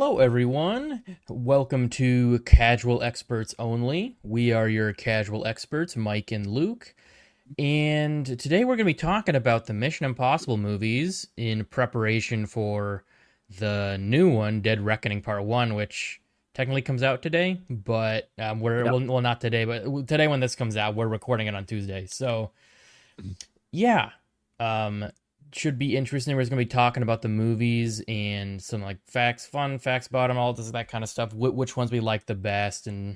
Hello, everyone. Welcome to Casual Experts Only. We are your casual experts, Mike and Luke. And today we're going to be talking about the Mission Impossible movies in preparation for the new one, Dead Reckoning Part 1, which technically comes out today. But Yep. well, not today, but today when this comes out, we're recording it on Tuesday. So, yeah. Um, should be interesting. We're just gonna be talking about the movies and some like fun facts about them, all this that kind of stuff. Which ones we like the best and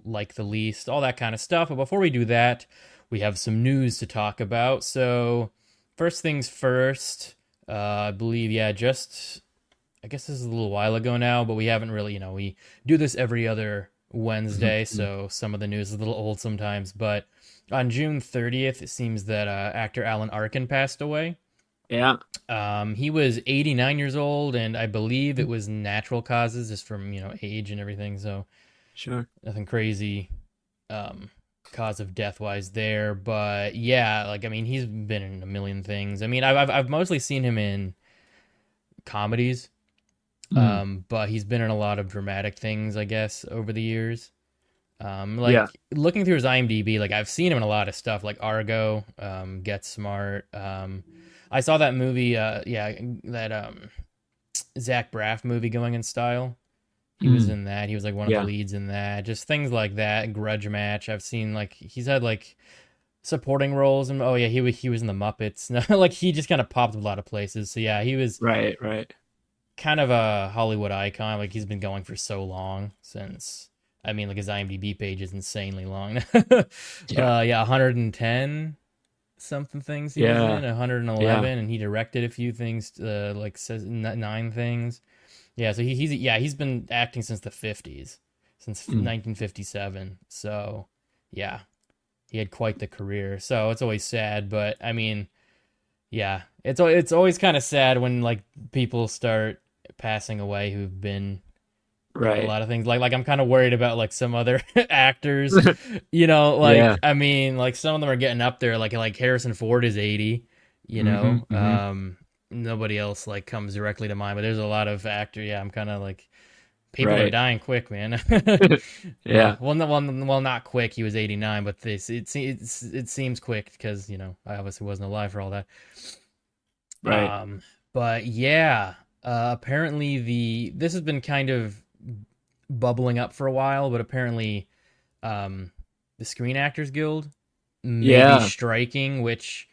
like the least, all that kind of stuff. But before we do that, we have some news to talk about. So first things first, I believe, just I guess this is a little while ago now, but we haven't really, we do this every other Wednesday, Mhm. so some of the news is a little old sometimes. But on June 30th, it seems that actor Alan Arkin passed away. Yeah. He was 89 years old, and I believe it was natural causes, just from age and everything. So Sure. nothing crazy, um, cause of death wise there. But yeah, like I mean, he's been in a million things. I mean, I've mostly seen him in comedies, Mm. but he's been in a lot of dramatic things, I guess, over the years. Like Yeah. looking through his IMDb, like I've seen him in a lot of stuff, like Argo, Get Smart. I saw that movie, that Zach Braff movie, Going in Style. He was Mm. in that. He was like one of the Yeah. leads in that. Just things like that. Grudge Match. I've seen like he's had like supporting roles, and oh yeah, he was in the Muppets. Like he just kind of popped up a lot of places. So yeah, he was Right. Right. kind of a Hollywood icon. Like he's been going for so long since. I mean, like his IMDb page is insanely long. Yeah. Yeah, 110 something things he was in, Yeah. Yeah. 111, and he directed a few things. Like says nine things. Yeah, so he's been acting since the 50s, since Mm. 1957. So yeah, he had quite the career. So it's always sad, but I mean, yeah, it's always kind of sad when like people start passing away who've been in a Right. lot of things. Like I'm kind of worried about like some other actors. Like Yeah. I mean, like some of them are getting up there. Like Harrison Ford is 80. You Mm-hmm. know, Mm-hmm. nobody else like comes directly to mind. But there's a lot of actor. Yeah, I'm kind of like people are Right. dying quick, man. Yeah. Not quick. He was 89, but it seems quick because I obviously wasn't alive for all that. Right. But yeah, apparently this has been kind of bubbling up for a while, but apparently, um, the Screen Actors Guild may be Yeah. striking, which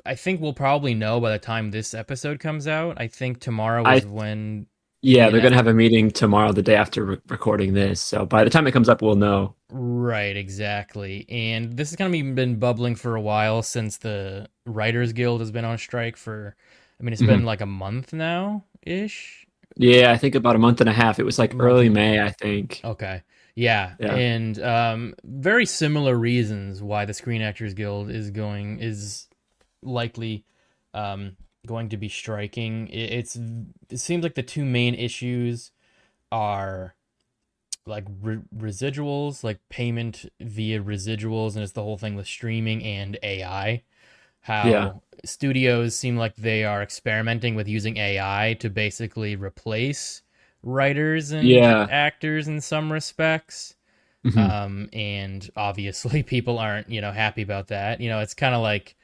I think we'll probably know by the time this episode comes out. I think tomorrow I is when Yeah, the they're announcement. gonna have a meeting tomorrow, the day after recording this. So by the time it comes up, we'll know. Right, exactly. And this has kind of been bubbling for a while since the Writers Guild has been on strike for, I mean, it's been Mhm. like a month now ish. Yeah, I think about a month and a half. It was like Month early and May, I think. Okay. Yeah, Yeah. and very similar reasons why the Screen Actors Guild is likely um going to be striking. It seems like the two main issues are like residuals, like payment via residuals, and it's the whole thing with streaming and AI. Yeah. How studios seem like they are experimenting with using AI to basically replace writers and Yeah. actors in some respects. Hmm. And obviously people aren't, happy about that. It's kind of like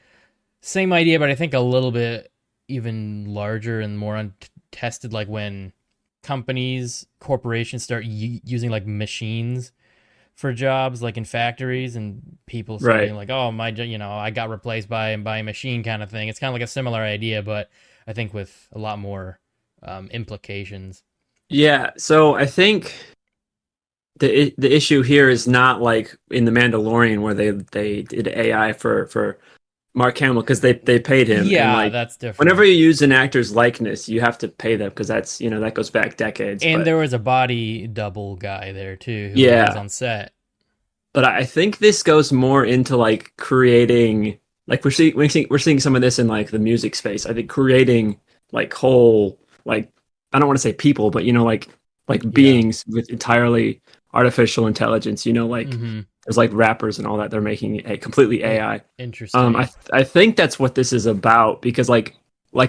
same idea, but I think a little bit even larger and more untested, like when corporations start using like machines for jobs, like in factories, and people Right. saying like, "Oh, I got replaced by a machine," kind of thing. It's kind of like a similar idea, but I think with a lot more implications. Yeah. So I think the issue here is not like in the Mandalorian where they did AI for Mark Hamill because they paid him, and Yeah, like that's whenever different. you use an actor's likeness, you have to pay them because that's that goes back decades. And But there was a body double guy there too who was yeah, on set. but I think this goes more into like creating like we're seeing some of this in like the music space. I think creating like whole like I don't want to say people, but like Yeah. beings with entirely artificial intelligence. Like Mm-hmm. there's like rappers and all that. They're making a completely AI. I Interesting. I think that's what this is about because like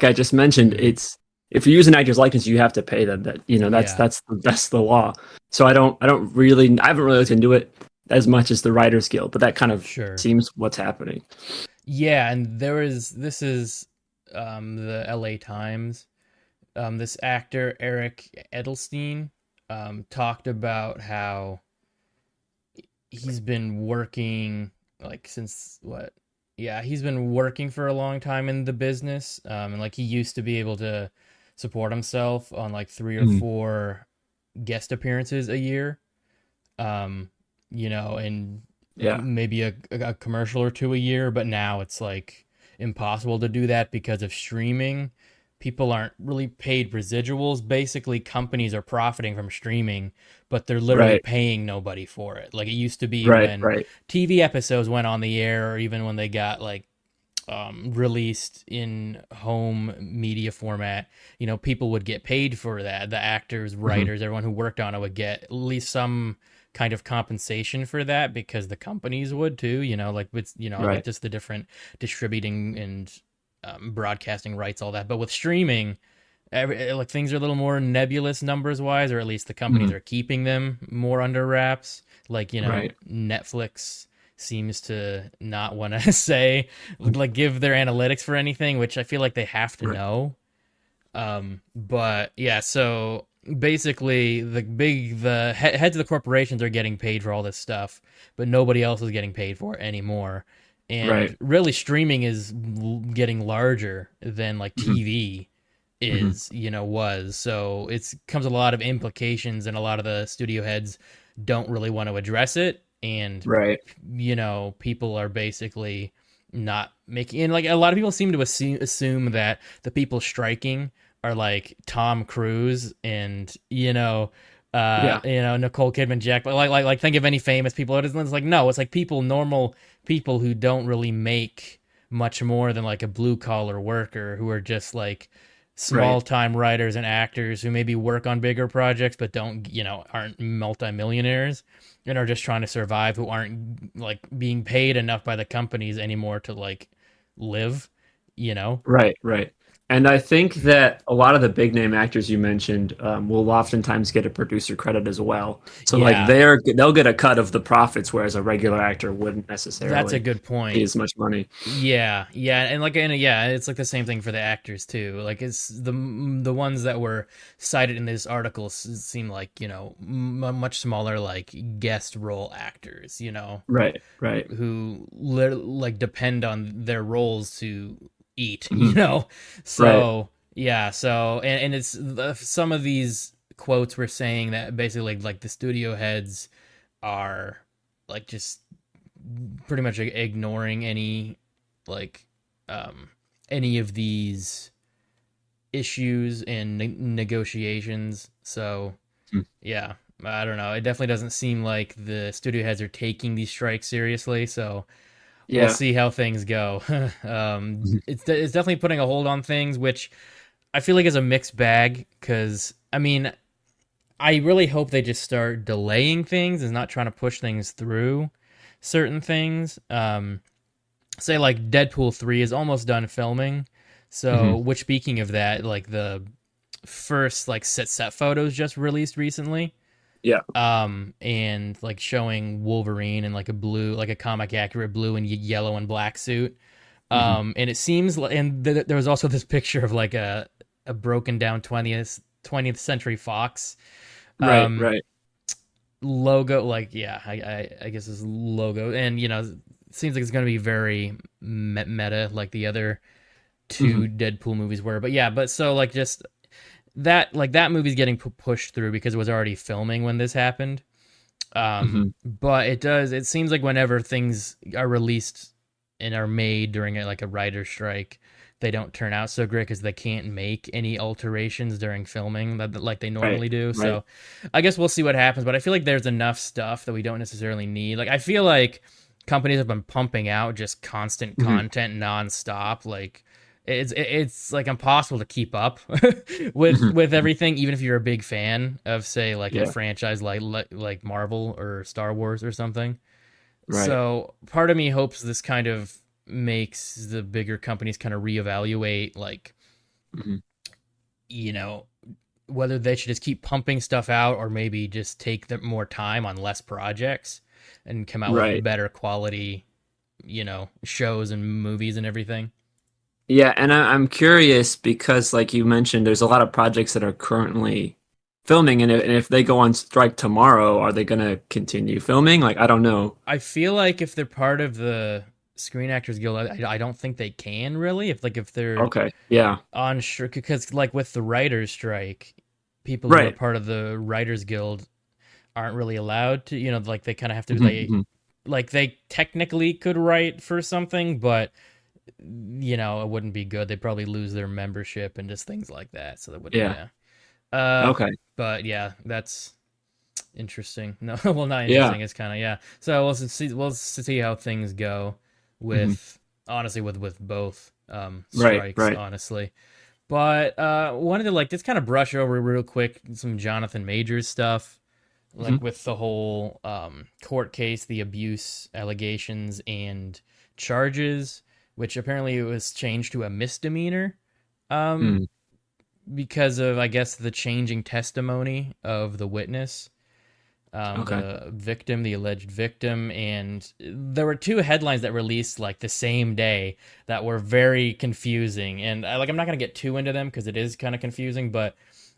I just mentioned, Mm-hmm. it's if you use an actor's likeness, you have to pay them. That Yeah, that's the law. So I haven't really looked into it as much as the Writers Guild, but that kind of sure. seems what's happening. Yeah, and this is the LA Times. This actor Eric Edelstein talked about how he's been working like since what? Yeah, he's been working for a long time in the business, and like he used to be able to support himself on like three or Mhm. four guest appearances a year, um, and Yeah. maybe a commercial or two a year. But now it's like impossible to do that because of streaming. People aren't really paid residuals. Basically, companies are profiting from streaming, but they're literally Right. paying nobody for it. Like it used to be Right. when Right. TV episodes went on the air, or even when they got like released in home media format, people would get paid for that. The actors, Hmm. writers, everyone who worked on it would get at least some kind of compensation for that because the companies would too, like with, like Right. just the different distributing and broadcasting rights, all that. But with streaming, like things are a little more nebulous numbers wise, or at least the companies Hmm. are keeping them more under wraps. Like, Right. Netflix seems to not want to say, like, give their analytics for anything, which I feel like they have to Right. know. But yeah, so basically, heads of the corporations are getting paid for all this stuff, but nobody else is getting paid for it anymore. And Right. really, streaming is getting larger than like Hmm. TV Hmm. was. So it's comes a lot of implications, and a lot of the studio heads don't really want to address it. And Right. people are basically not making, and like a lot of people seem to assume that the people striking are like Tom Cruise and Yeah. Nicole Kidman, Jack, but like think of any famous people. It's like no, it's like normal people who don't really make much more than like a blue collar worker, who are just like small Right. time writers and actors who maybe work on bigger projects but don't, aren't multimillionaires and are just trying to survive, who aren't like being paid enough by the companies anymore to like live, you know? Right, right. And I think that a lot of the big name actors you mentioned will oftentimes get a producer credit as well. So like Yeah, they'll get a cut of the profits, whereas a regular actor wouldn't that's a necessarily good see point. as much money. Yeah, and yeah, it's like the same thing for the actors too. Like it's the ones that were cited in this article seem like much smaller, like guest role actors, Right, right. who like depend on their roles to eat, Hmm. Right. So yeah, so and it's some of these quotes were saying that basically like the studio heads are like just pretty much ignoring like um any of these issues and negotiations. So Hmm. yeah, I don't know. It definitely doesn't seem like the studio heads are taking these strikes seriously. So we'll Yeah. see how things go. Mhm. It's definitely putting a hold on things, which I feel like is a mixed bag. Because I mean, I really hope they just start delaying things and not trying to push things through certain things. Say like Deadpool 3 is almost done filming. So, Mhm. which speaking of that, like the first like set photos just released recently, Yeah. and like showing Wolverine in like a blue, like a comic accurate blue and yellow and black suit. Hmm. And it seems like, and there was also this picture of like a broken down 20th Century Fox Right, um right. logo, like yeah, I guess this logo, and it seems like it's going to be very meta like the other Hmm. two Deadpool movies were. But yeah, but so like just that movie's getting pushed through because it was already filming when this happened. Hmm. But it seems like whenever things are released and are made during like a writer's strike, they don't turn out so great because they can't make any alterations during filming that like they Right, normally do. right. So I guess we'll see what happens. But I feel like there's enough stuff that we don't necessarily need. Like I feel like companies have been pumping out just constant Hmm. content nonstop. Like it's like impossible to keep up with Hmm. everything, even if you're a big fan of say like a Yeah. franchise like Marvel or Star Wars or something. Right. So part of me hopes this kind of makes the bigger companies kind of reevaluate like Hmm. you know, whether they should just keep pumping stuff out or maybe just take more time on less projects and come out with Right. better quality, shows and movies and everything. Yeah, and I'm curious because, like you mentioned, there's a lot of projects that are currently filming, and if they go on strike tomorrow, are they going to continue filming? Like, I don't know. I feel like if they're part of the Screen Actors Guild, I don't think they can really. If they're Okay. Yeah. on strike, because like with the writers' strike, people who are Right. part of the Writers Guild aren't really allowed to. Like they kind of have to. Hmm. Hmm. They technically could write for something, but it wouldn't be good. They'd probably lose their membership and just things like that. So that wouldn't. Yeah. Yeah. Uh, Okay. but yeah, that's interesting. No, well, not Yeah. interesting. It's kind of yeah. So we'll see how things go Hmm. with honestly with both Right. strikes. Right. Honestly, but wanted to like just kind of brush over real quick some Jonathan Majors stuff, Hmm. like with the whole court case, the abuse allegations and charges, which apparently it was changed to a misdemeanor. Um, Mm. because of I guess the changing testimony of the witness, Okay. the victim, the alleged victim, and there were two headlines that released like the same day that were very confusing. And I'm not gonna get too into them because it is kind of confusing, but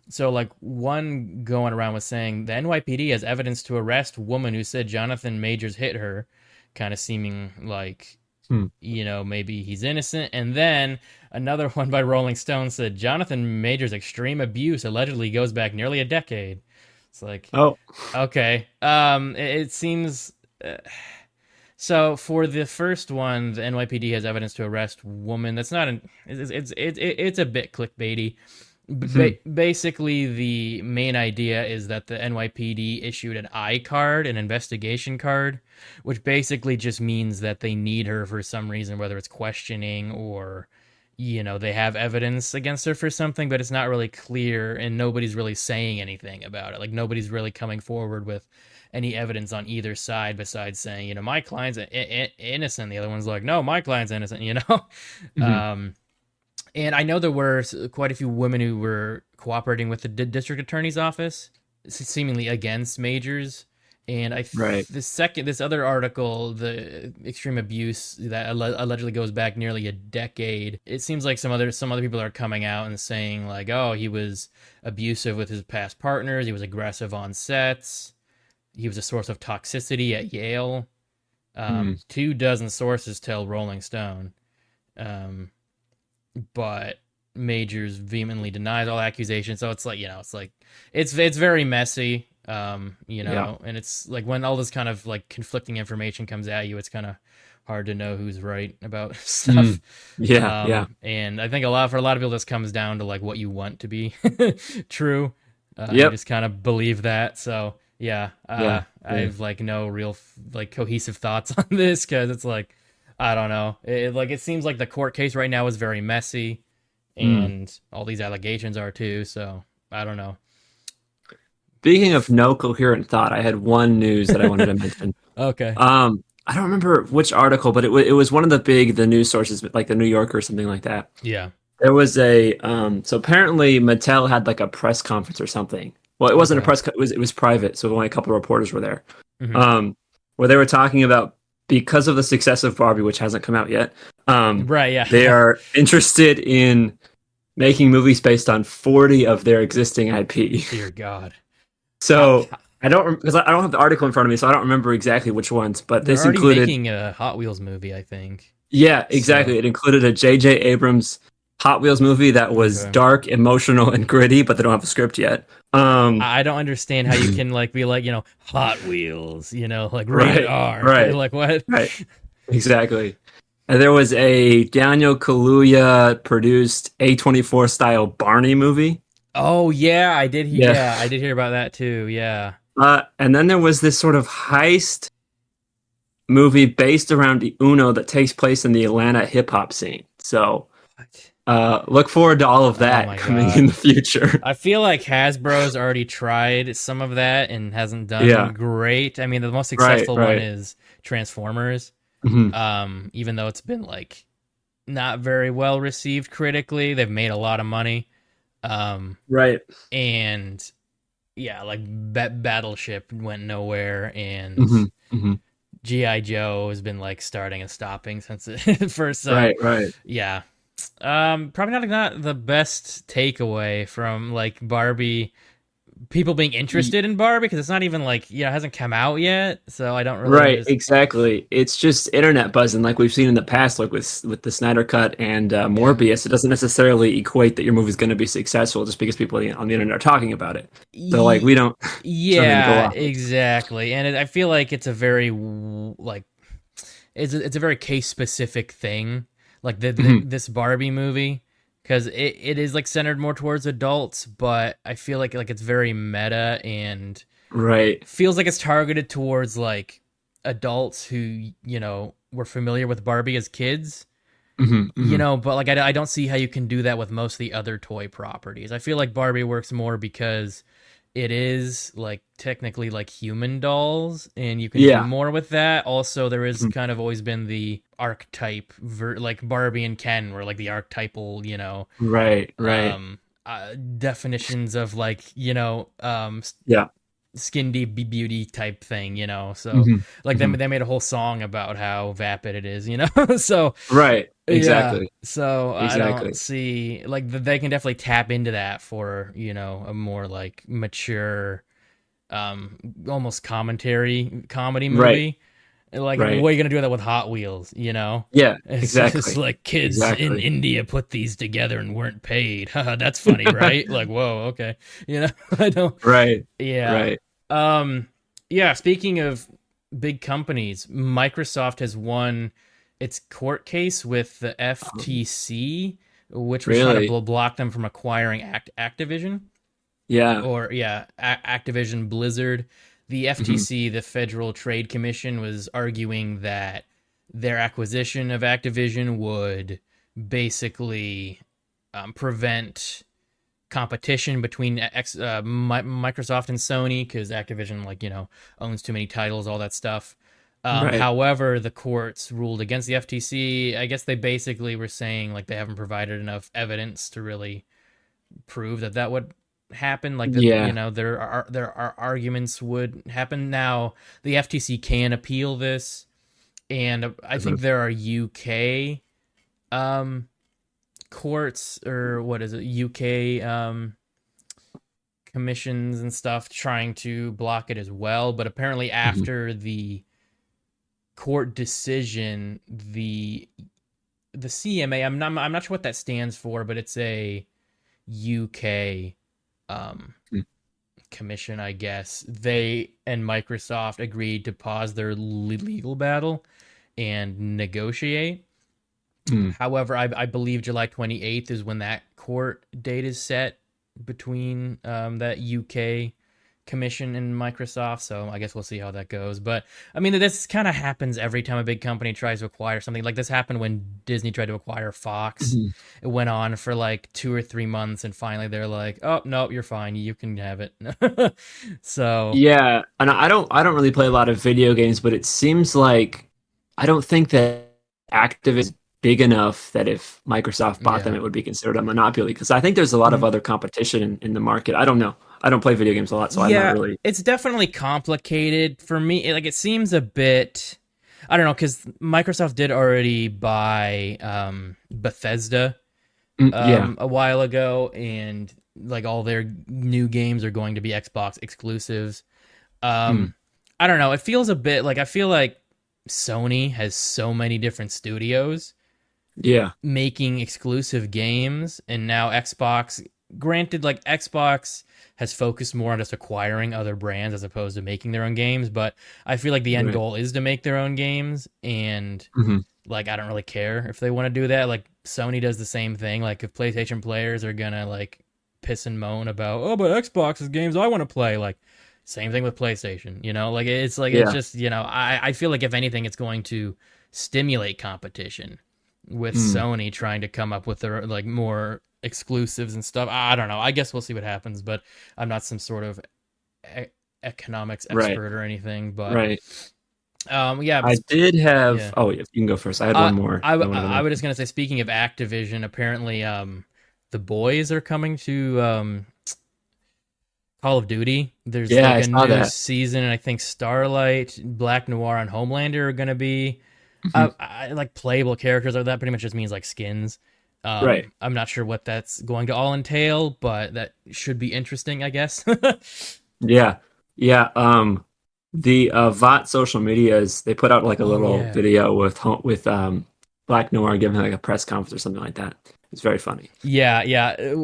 so like one going around was saying the NYPD has evidence to arrest woman who said Jonathan Majors hit her, kind of seeming like Hmm. maybe he's innocent. And then another one by Rolling Stone said Jonathan Major's extreme abuse allegedly goes back nearly a decade. It's like, Oh. okay. It seems. So for the first one, the NYPD has evidence to arrest woman. That's not an. It's a bit clickbaity. Hmm. Basically, the main idea is that the NYPD issued an I card, an investigation card, which basically just means that they need her for some reason, whether it's questioning or, they have evidence against her for something, but it's not really clear and nobody's really saying anything about it. Like, nobody's really coming forward with any evidence on either side besides saying, my client's innocent. The other one's like, no, my client's innocent. Hmm. Um, and I know there were quite a few women who were cooperating with the district attorney's office, seemingly against Majors. And Right. this other article, the extreme abuse that allegedly goes back nearly a decade. It seems like some other people are coming out and saying like, oh, he was abusive with his past partners. He was aggressive on sets. He was a source of toxicity at Yale. Mm. 24 sources tell Rolling Stone. Um, but Majors vehemently denies all accusations. So it's like, it's very messy. Yeah. And it's like when all this kind of like conflicting information comes at you, it's kind of hard to know who's right about stuff. Mm. Yeah. Yeah. And I think for a lot of people, this comes down to like what you want to be true. You Yep. just kind of believe that. So yeah, Yeah. I Yeah. have like no real like cohesive thoughts on this because it's like I don't know. It seems like the court case right now is very messy, Mm. and all these allegations are too. So I don't know. Speaking of no coherent thought, I had one news that I wanted to mention. Okay. I don't remember which article, but it was one of the news sources, like the New Yorker or something like that. Yeah. There was so apparently Mattel had like a press conference or something. Well, it wasn't a Okay. it was private, so only a couple of reporters were there. Hmm. Um, where they were talking about because of the success of Barbie, which hasn't come out yet. Right. Yeah. They Yeah. are interested in making movies based on 40 of their existing IP. Dear God. How, So how I don't because I don't have the article in front of me, so I don't remember exactly which ones. But they're this already included, making a Hot Wheels movie, I think. yeah, So exactly. It included a J.J. Abrams Hot Wheels movie that was okay. dark, emotional, and gritty, but they don't have a script yet. I don't understand how you can like be like Hot Wheels, like rated Right, R, right, like what? right, exactly. And there was a Daniel Kaluuya produced A24 style Barney movie. Oh yeah, I did. Yeah. Yeah, I did hear about that too. Yeah. And then there was this sort of heist movie based around Uno that takes place in the Atlanta hip hop scene. So What? look forward to all of Oh that my coming in god. the future. I feel like Hasbro's already tried some of that and hasn't done Yeah, great. I mean, the most right, successful one right. is Transformers. Hmm. Even though it's been like not very well received critically, they've made a lot of money. Right. And yeah, like Battleship went nowhere, and Hmm. Hmm. GI Joe has been like starting and stopping since it first. So Right. Right. yeah, probably not the best takeaway from like Barbie. People being interested in Barbie because it's not even like it hasn't come out yet, so I don't really Right, understand. exactly. It's just internet buzzing, like we've seen in the past, like with the Snyder Cut and Yeah. Morbius. It doesn't necessarily equate that your movie's going to be successful just because people on the internet are talking about it. So like we don't something to go Yeah, off of. exactly. And I feel like it's a very like it's a very case specific thing, like Mhm. this Barbie movie, because it is like centered more towards adults, but I feel like it's very meta and Right. feels like it's targeted towards like adults who were familiar with Barbie as kids. Hmm. Hmm. But like I don't see how you can do that with most of the other toy properties. I feel like Barbie works more because it is like technically like human dolls, and you can do Yeah. more with that. Also, there is Mhm. kind of always been the archetype like Barbie and Ken were like the archetypal, Right. Right. definitions of like Yeah. skin deep beauty type thing, so Hmm. like Hmm. they made a whole song about how vapid it is, so Right. yeah. Exactly. So I don't Exactly. see like they can definitely tap into that for, a more like mature almost comedy Right. movie. Like Right. what are you going to do that with Hot Wheels, Yeah. It's just Exactly. like kids in Exactly. India put these together and weren't paid. Haha, that's funny, right? Like, whoa, okay. I don't Right. yeah. Right. Um yeah, speaking of big companies, Microsoft has won its court case with the Um, FTC, which was trying to really. block them from acquiring Activision, Yeah. or yeah, Activision Blizzard. The Hmm. FTC, the Federal Trade Commission, was arguing that their acquisition of Activision would basically prevent competition between Microsoft and Sony, because Activision, like owns too many titles, all that stuff. Right. However, the courts ruled against the FTC. I guess they basically were saying like they haven't provided enough evidence to really prove that would happen. Like that, Yeah. there are arguments would happen. Now the FTC can appeal this, and I Mhm. think there are UK um, courts, or what is it, UK commissions and stuff trying to block it as well. But apparently, Mhm. after the court decision, the CMA, I'm not sure what that stands for, but it's a UK um, commission, I guess. They and Microsoft agreed to pause their legal battle and negotiate. Mm. However, I believe July 28th is when that court date is set between that UK commission and Microsoft. So I guess we'll see how that goes. But I mean, this kind of happens every time a big company tries to acquire something. Like this happened when Disney tried to acquire Fox. Mhm. It went on for like 2 or 3 months, and finally they're like, "Oh no, you're fine. You can have it." So Yeah, and I don't really play a lot of video games, but it seems like I don't think that Active is big enough that if Microsoft bought them, yeah. it would be considered a monopoly. Because I think there's a lot of Mhm. other competition in the market. I don't know. I don't play video games a lot, so I'm not Yeah, really. it's definitely complicated for me. Like it seems a bit, I don't know, because Microsoft did already buy Bethesda Yeah. a while ago, and like all their new games are going to be Xbox exclusives. Mm. Um, I don't know. It feels a bit like I feel like Sony has so many different studios Yeah. making exclusive games, and now Xbox, granted, like Xbox has focused more on just acquiring other brands as opposed to making their own games, but I feel like the end Right. goal is to make their own games, and Hmm. like I don't really care if they want to do that. Like Sony does the same thing. Like if PlayStation players are gonna like piss and moan about, oh, but Xbox's games I want to play, like same thing with PlayStation, it's Yeah. just, I feel like if anything it's going to stimulate competition with Mm. Sony trying to come up with their like more exclusives and stuff. I don't know. I guess we'll see what happens, but I'm not some sort of e- economics Right. expert or anything. But Right. yeah, I did have. yeah. Oh, yeah, you can go first. I had one more I that I wanted to I was just mention. gonna say, speaking of Activision, apparently, the boys are coming to Call of Duty. There's Yeah, like I a saw new that. season, and I think Starlight, Black Noir, and Homelander are gonna be Mhm. like playable characters. Or that pretty much just means like skins. Right. I'm not sure what that's going to all entail, but that should be interesting, I guess. Yeah. Yeah. The VOT social medias, they put out like a Oh little yeah. video with Black Noir giving like a press conference or something like that. It's very funny. Yeah, yeah. It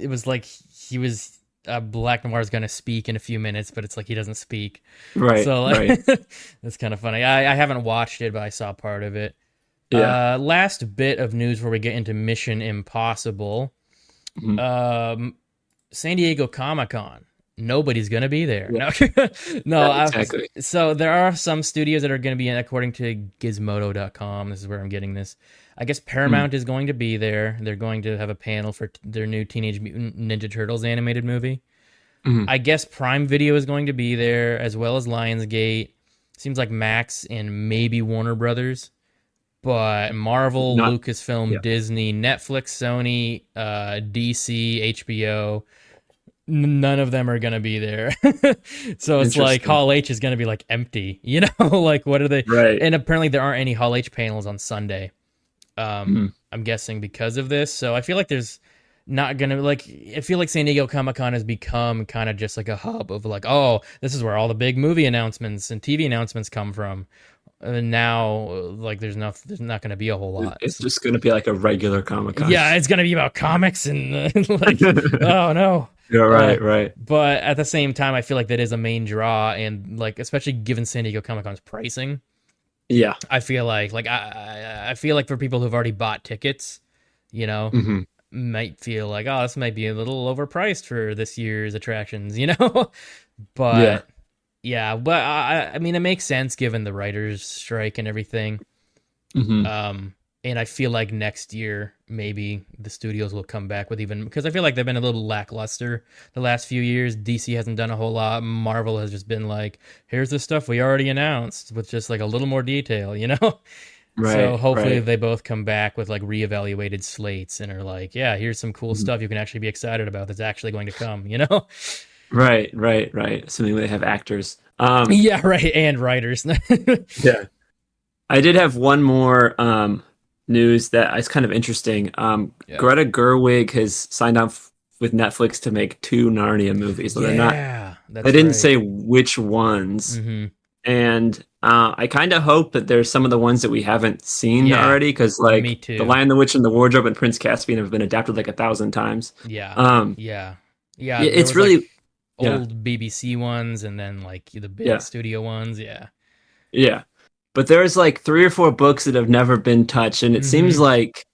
was like he was Black Noir is gonna speak in a few minutes, but it's like he doesn't speak. Right, So like, right. that's kind of funny. I haven't watched it, but I saw part of it. Yeah. Last bit of news before we get into Mission Impossible. Mhm. Um, San Diego Comic Con. Nobody's gonna be there. Yeah, No, no. yeah, exactly. So there are some studios that are gonna be in, according to Gizmodo.com. This is where I'm getting this. I guess Mm, Paramount is going to be there. They're going to have a panel for their new Teenage Mutant Ninja Turtles animated movie. mhm. I guess Prime Video is going to be there, as well as Lionsgate. Seems like Max and maybe Warner Brothers. But Marvel, Not, Lucasfilm, yeah, Disney, Netflix, Sony, DC, HBO, none of them are gonna be there. So it's like interesting. Hall H is gonna be like empty, you know? Like what are they? Right. And apparently there aren't any Hall H panels on Sunday. Mm, I'm guessing because of this. So I feel like there's not gonna like. I feel like San Diego Comic Con has become kind of just like a hub of like, oh, this is where all the big movie announcements and TV announcements come from. And now, like, there's not gonna be a whole lot. it's just going to be like a regular Comic-Con. Yeah, it's gonna be about comics and like, oh no. Yeah, Uh, right, right. but at the same time, I feel like that is a main draw, and like especially given San Diego Comic Con's pricing, Yeah. I feel like I feel like for people who've already bought tickets, you know, Hmm. might feel like, oh, this might be a little overpriced for this year's attractions, you know. Yeah. But yeah, but I mean, it makes sense given the writers' strike and everything. Hmm. And I feel like next year maybe the studios will come back with even because I feel like they've been a little lackluster the last few years. DC hasn't done a whole lot. Marvel has just been like, here's the stuff we already announced with just like a little more detail, you know? So Right, hopefully right. they both come back with like reevaluated slates and are like, yeah, here's some cool Mhm. stuff you can actually be excited about that's actually going to come, you know? Right, right, right. Assuming they have actors. Yeah, right. And writers. Yeah. I did have one more news that is kind of interesting. Yeah. Greta Gerwig has signed up with Netflix to make two Narnia movies. So Yeah, they that's didn't right. say which ones. Hmm. And I kind of hope that there's some of the ones that we haven't seen Yeah, already, because me like The too. Lion, the Witch, and the Wardrobe and Prince Caspian have been adapted like 1,000 times. Yeah, Um, yeah, yeah. yeah, There it's was like really, yeah, old BBC ones, and then like the big yeah, studio ones. Yeah. yeah. But there's like three or four books that have never been touched, and it seems Hmm. like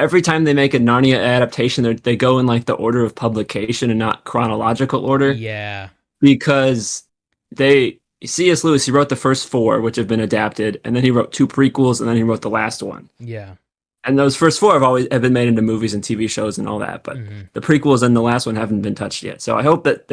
every time they make a Narnia adaptation, they go in like the order of publication and not chronological order, Yeah. because they C.S. Lewis, he wrote the first four, which have been adapted, and then he wrote two prequels, and then he wrote the last one. Yeah. And those first four have been made into movies and TV shows and all that, but Hmm. the prequels and the last one haven't been touched yet. So I hope that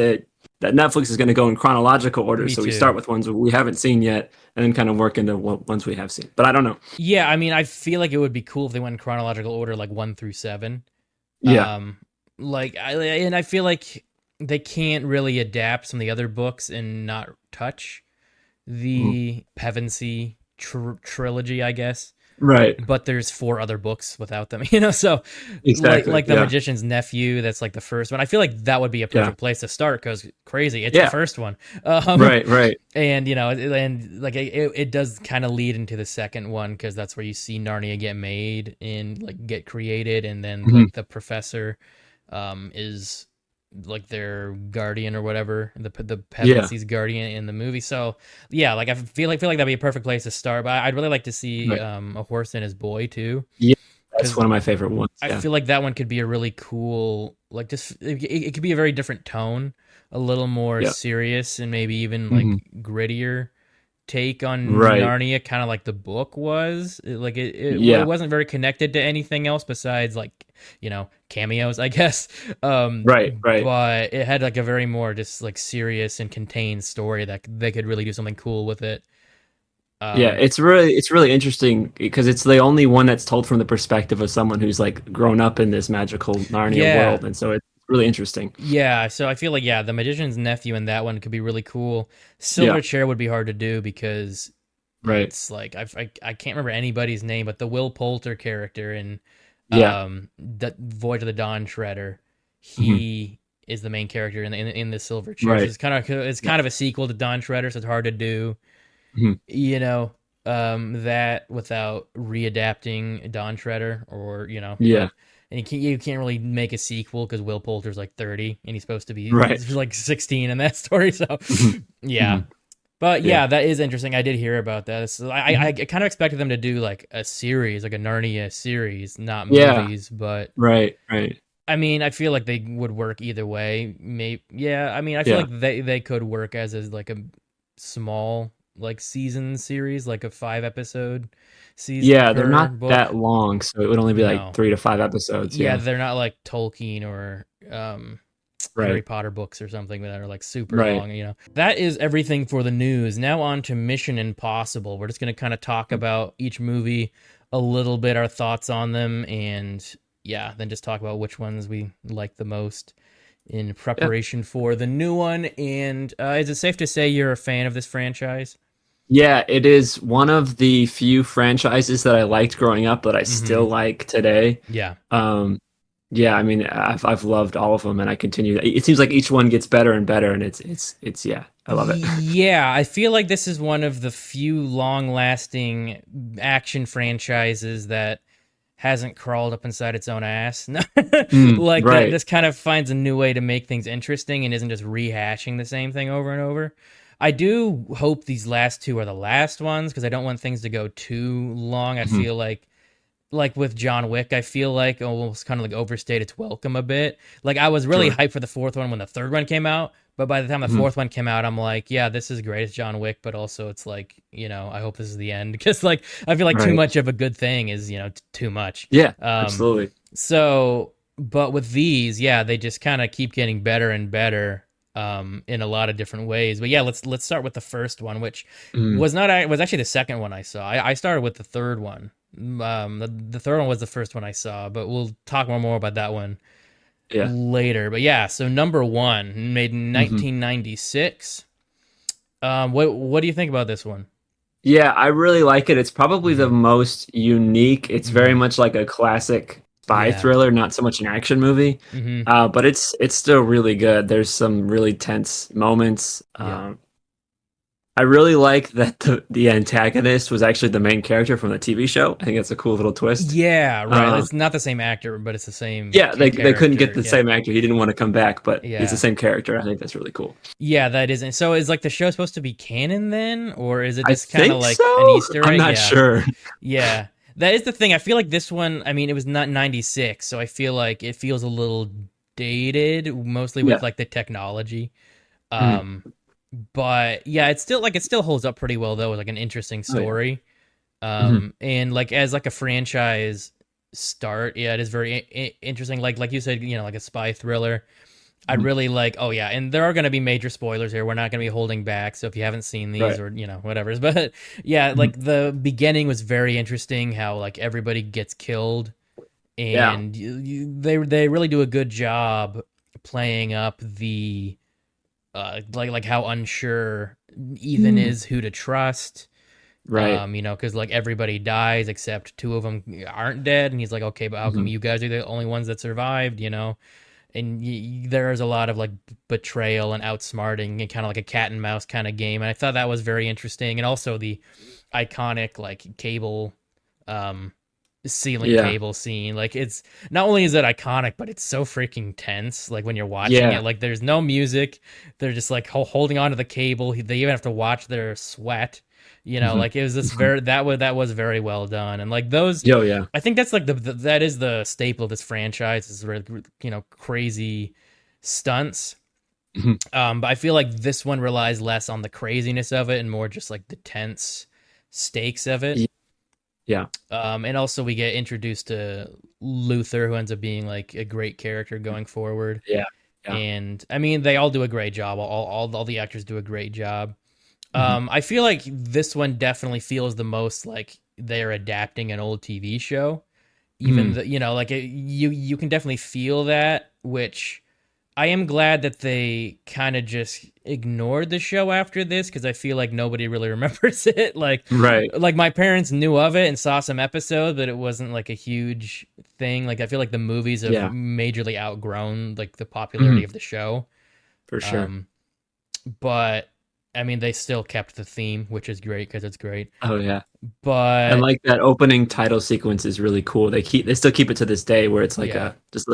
Netflix is going to go in chronological order, Me so we too. start with ones we haven't seen yet, and then kind of work into ones we have seen. But I don't know. Yeah, I mean, I feel like it would be cool if they went in chronological order, like 1 through 7. Yeah. Um, and I feel like they can't really adapt some of the other books and not touch Mhm. the Pevensey trilogy, I guess. Right. But there's 4 other books without them, you know. So Exactly. like the Yeah. Magician's Nephew, that's like the first one. I feel like that would be a Yeah. perfect place to start because crazy, it's the Yeah. first one. Um, Right. Right. and you know, and like it does kind of lead into the second one because that's where you see Narnia get made and like get created, and then Mhm. like the professor, is like their guardian or whatever, the Yeah. Pevensy's guardian in the movie. So yeah, like I feel like that'd be a perfect place to start. But I'd really like to see Right. A Horse and His Boy too, Yeah. That's because one of my favorite ones. I Yeah. feel like that one could be a really cool, like just it could be a very different tone, a little more Yeah. serious and maybe even like Hmm. grittier take on Right. Narnia, kind of like the book was. It Yeah. wasn't very connected to anything else besides like, you know, cameos, I guess. Right. Right. But it had like a very more just like serious and contained story that they could really do something cool with it. Yeah, Um, it's really interesting because it's the only one that's told from the perspective of someone who's like grown up in this magical Narnia yeah, world, and so it's really interesting. yeah. So I feel like yeah, the magician's nephew in that one could be really cool. Yeah, Silver Chair would be hard to do because right. it's like I can't remember anybody's name, but the Will Poulter character in Yeah. the Voyage of the Dawn Shredder, Hmm. he is the main character in the Silver Chair. So Right. it's Yeah. kind of a sequel to Dawn Shredder, so it's hard to do, Mhm. you know, that without readapting Dawn Shredder or Yeah. but. And you can't really make a sequel because Will Poulter's like 30 and he's supposed to be Right. like 16 in that story. So, Hmm. yeah. Hmm. But Yeah. yeah, that is interesting. I did hear about that. So I Mhm. kind of expected them to do like a series, like a Narnia series, not Yeah. movies. But Right. Right. I mean, I feel like they would work either way. Maybe yeah. I mean, I feel Yeah. like they could work as like a small like season series, like a 5 episode season Yeah. They're per not book. that long, so it would only be like No, 3 to 5 episodes. yeah, Yeah. they're not like Tolkien or Harry Right. Potter books or something that are like super Right. long. That is everything for the news. Now on to Mission Impossible. We're just going to kind of talk about each movie a little bit, our thoughts on them, and yeah, then just talk about which ones we like the most in Yeah. preparation for the new one. And is it safe to say you're a fan of this franchise? Yeah, it is one of the few franchises that I liked growing up that I Mm-hmm. still like today. Yeah. Um, yeah, I mean, I've loved all of them, and I continue. It seems like each one gets better and better, and it's yeah, I love it. Yeah, I feel like this is one of the few long-lasting action franchises that hasn't crawled up inside its own ass. Like that Right. this kind of finds a new way to make things interesting and isn't just rehashing the same thing over and over. I do hope these last two are the last ones because I don't want things to go too long. I Mhm. feel like with John Wick, I feel like almost kind of like overstayed its welcome a bit. Like I was really Sure. hyped for the fourth one when the third one came out, but by the time the Mhm. fourth one came out, I'm like, yeah, this is great. It's John Wick, but also it's like, I hope this is the end because like I feel like too Right. much of a good thing is too much. Yeah, Um, absolutely. so, but with these, yeah, they just kind of keep getting better and better in a lot of different ways. But yeah, let's start with the first one, which Mm, was actually the second one I saw. I started with the third one. The third one was the first one I saw, but we'll talk more about that one yeah. later. But yeah, so number one, made in Hmm. 1996. What do you think about this one? Yeah, I really like it. It's probably the Mm-hmm. most unique. It's very Mm-hmm. much like a classic spy Yeah. thriller, not so much an action movie. Mm-hmm. But it's still really good. There's some really tense moments. Yep. I really like that the antagonist was actually the main character from the TV show. I think that's a cool little twist. Yeah, right. Uh, It's not the same actor, but it's the same yeah, they couldn't get character. the Yep. same actor. He didn't want to come back, but he's the Yeah. same character. I think that's really cool. Yeah, that isn't. So is like the show supposed to be canon then, or is it I just kind of think like an so. Easter I'm egg? not Yeah, sure. yeah. That is the thing. I feel like this one. I mean, it was not 96, so I feel like it feels a little dated, mostly with Yeah. like the technology. Mhm. Um, but yeah, it still holds up pretty well though. It's like an interesting Oh yeah. story. Hmm. And like as like a franchise start, yeah, it is very interesting. Like you said, like a spy thriller. I Hmm. really like. Oh yeah, and there are going to be major spoilers here. We're not going to be holding back. So if you haven't seen these Right. or whatever, but yeah, Mhm. like the beginning was very interesting. How like everybody gets killed, Yeah. and they really do a good job playing up the like how unsure Ethan Mm. is who to trust. Right. Because like everybody dies except two of them aren't dead, and he's like, okay, but how come Hmm. you guys are the only ones that survived? And there is a lot of like betrayal and outsmarting and kind of like a cat and mouse kind of game, and I thought that was very interesting, and also the iconic like cable um ceiling Yeah. cable scene. Like it's not only is it iconic, but it's so freaking tense. Like when you're watching it, Yeah. like there's no music, they're just like holding onto the cable. They even have to watch their sweat. Hmm. Like it was this very that was very well done, and like those, Yo, yeah. I think that's like that is the staple of this franchise is crazy stunts. Mhm. But I feel like this one relies less on the craziness of it and more just like the tense stakes of it. Y- Yeah. And also we get introduced to Luther, who ends up being like a great character going forward. Yeah. Yeah. And I mean, they all do a great job. All the actors do a great job. Mhm. I feel like this one definitely feels the most like they're adapting an old TV show. Even Mhm. the, like you can definitely feel that, which I am glad that they kind of just ignored the show after this because I feel like nobody really remembers it. Right. Like my parents knew of it and saw some episodes, but it wasn't like a huge thing. Like I feel like the movies have Yeah. majorly outgrown like the popularity Mhm. of the show. For sure. Um, but I mean, they still kept the theme, which is great because it's great. Oh yeah. And But like that opening title sequence is really cool. They still keep it to this day where it's like yeah. a just a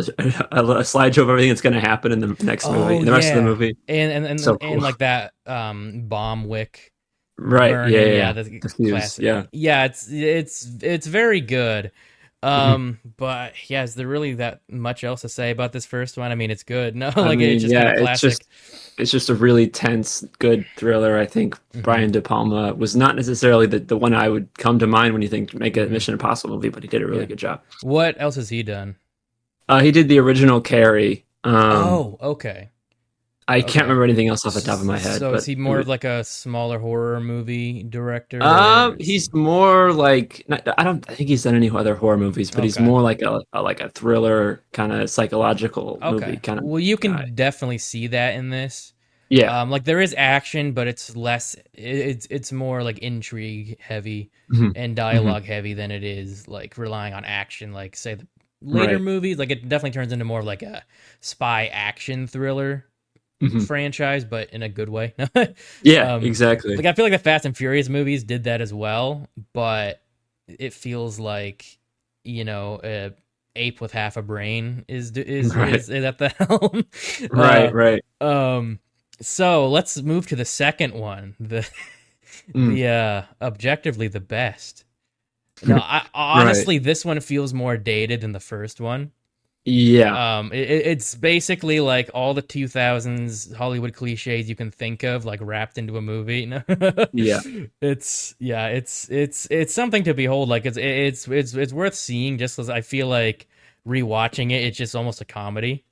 slideshow of everything that's going to happen in the next movie, Oh in the rest of the yeah, movie. and So and cool. like that bomb wick Right. Yeah. burning. Yeah. Yeah, Yeah. the The fuse. classic. Yeah. Yeah, it's very good. Mhm. But yeah, is there really that much else to say about this first one? I mean, it's good. No, I like it's mean, just kind yeah, of classic. it's just a really tense, good thriller. I think Hmm. Brian De Palma was not necessarily the one I would come to mind when you think make a Hmm. Mission Impossible movie, but he did a really Yeah. good job. What else has he done? He did the original Carrie. Oh, okay, I can't okay. remember anything else off the top of my head, So is but he more of like a smaller horror movie director? Or he's more like I don't think he's done any other horror movies, but he's okay. more like a thriller kind of psychological movie Okay. kind of Well, you guy. can definitely see that in this. Yeah. Like there is action, but it's less. It's more like intrigue heavy Hmm. and Hmm. dialogue heavy than it is like relying on action. Like say the later Right. movies, like it definitely turns into more of like a spy action thriller Hmm. franchise, but in a good way. Yeah. um, Exactly. like I feel like the Fast and Furious movies did that as well, but it feels like a ape with half a brain Right. is at the helm. Right. Right. Um, so let's move to the second one, Mm. the objectively the best. No, I Right. honestly this one feels more dated than the first one. Yeah. It's basically like all the 2000s Hollywood cliches you can think of, like wrapped into a movie. Yeah. It's something to behold. Like it's worth seeing just because I feel like rewatching it, it's just almost a comedy.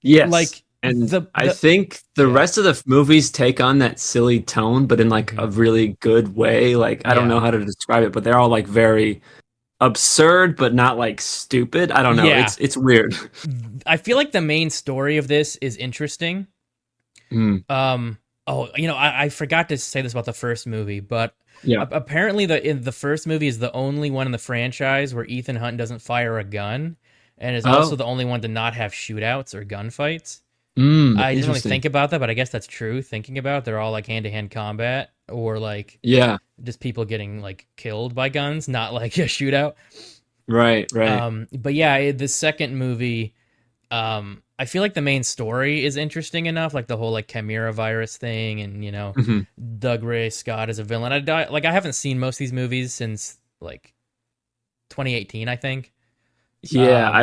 Yes. Like And I the think the yeah. rest of the movies take on that silly tone, but in like Hmm. a really good way. Like I don't know Yeah. how to describe it, but they're all like very absurd, but not like stupid. I don't know. Yeah. It's weird. I feel like the main story of this is interesting. Mm. Um. Oh, I forgot to say this about the first movie, but Yeah. apparently the first movie is the only one in the franchise where Ethan Hunt doesn't fire a gun, and is also Oh. the only one to not have shootouts or gunfights. Mm. I didn't really Interesting. think about that, but I guess that's true. Thinking about it, they're all like hand to hand combat or like Yeah. just people getting like killed by guns, not like a shootout. Right. Right. But yeah, the second movie, I feel like the main story is interesting enough, like the whole like chimera virus thing, and Hmm. Doug Ray Scott as a villain. I haven't seen most of these movies since like 2018, I think. Yeah. Um,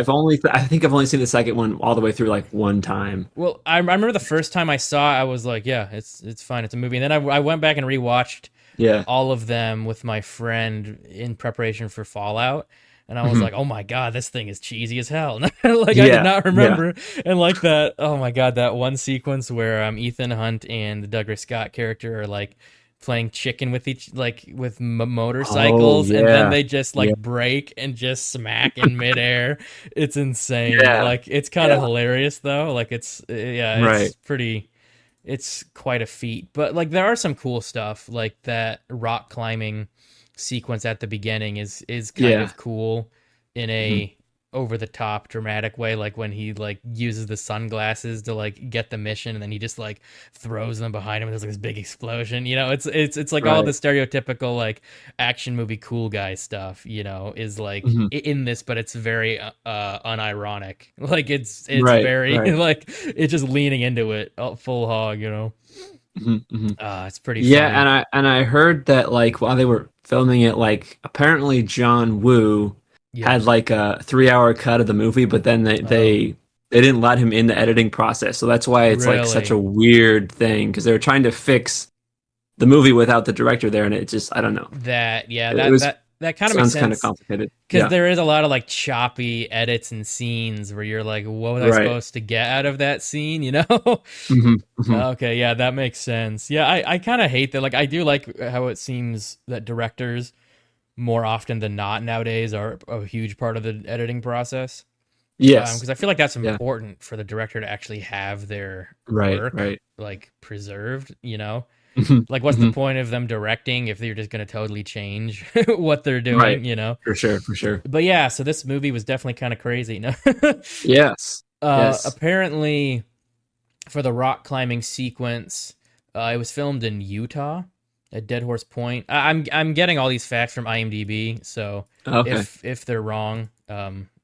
I think I've only seen the second one all the way through like one time. well, I remember the first time I saw it, I was like, yeah, it's fine, it's a movie. And then I went back and rewatched Yeah. all of them with my friend in preparation for Fallout. And I was Hmm. like, oh my God, this thing is cheesy as hell. Like, I did Yeah. not Yeah. remember. And like that, oh my God, that one sequence where Ethan Hunt and the Douglas Scott character are like playing chicken with Oh motorcycles. And then yeah. they just Yeah. like break and just smack in midair. It's insane. Yeah. Like, it's kind of Yeah. hilarious though. Like, it's Right. pretty it's quite a feat. But like there are some cool stuff, like that rock climbing sequence at the beginning is kind Yeah. of cool in Mhm. a over the top dramatic way, like when he like uses the sunglasses to like get the mission and then he just like throws them behind him and there's like this big explosion. It's like all the Right. stereotypical like action movie cool guy stuff, is like Mhm. in this, but it's very unironic. Like it's Right. very Right. like it's just leaning into it full hog. Mhm. Mhm. It's pretty Yeah, funny. and I heard that like while they were filming it, like apparently John Woo Yeah. had like a 3 hour cut of the movie, but then Oh, they didn't let him in the editing process. So that's why it's like such a really? weird thing because they were trying to fix the movie without the director there, and it just I don't know. That yeah, It that was that that kind of makes Sounds kind of sense complicated. because Yeah. there is a lot of like choppy edits and scenes where you're like, what was I Right. supposed to get out of that scene? You know? Hmm. Hmm. Okay, yeah, that makes sense. Yeah, I kind of hate that. Like, I do like how it seems that directors more often than not nowadays are a huge part of the editing process. Yes. Because I feel like that's Yeah. important for the director to actually have their Right. work Right. like preserved. You know, Hmm. like what's the Hmm. point of them directing if they're just going to totally change what they're Right. doing? You know. For sure. For sure. But yeah, so this movie was definitely kind of crazy. No, Yes. Yes. apparently for the rock climbing sequence, it was filmed in Utah at Dead Horse Point. I'm getting all these facts from IMDb, so Okay. if they're wrong,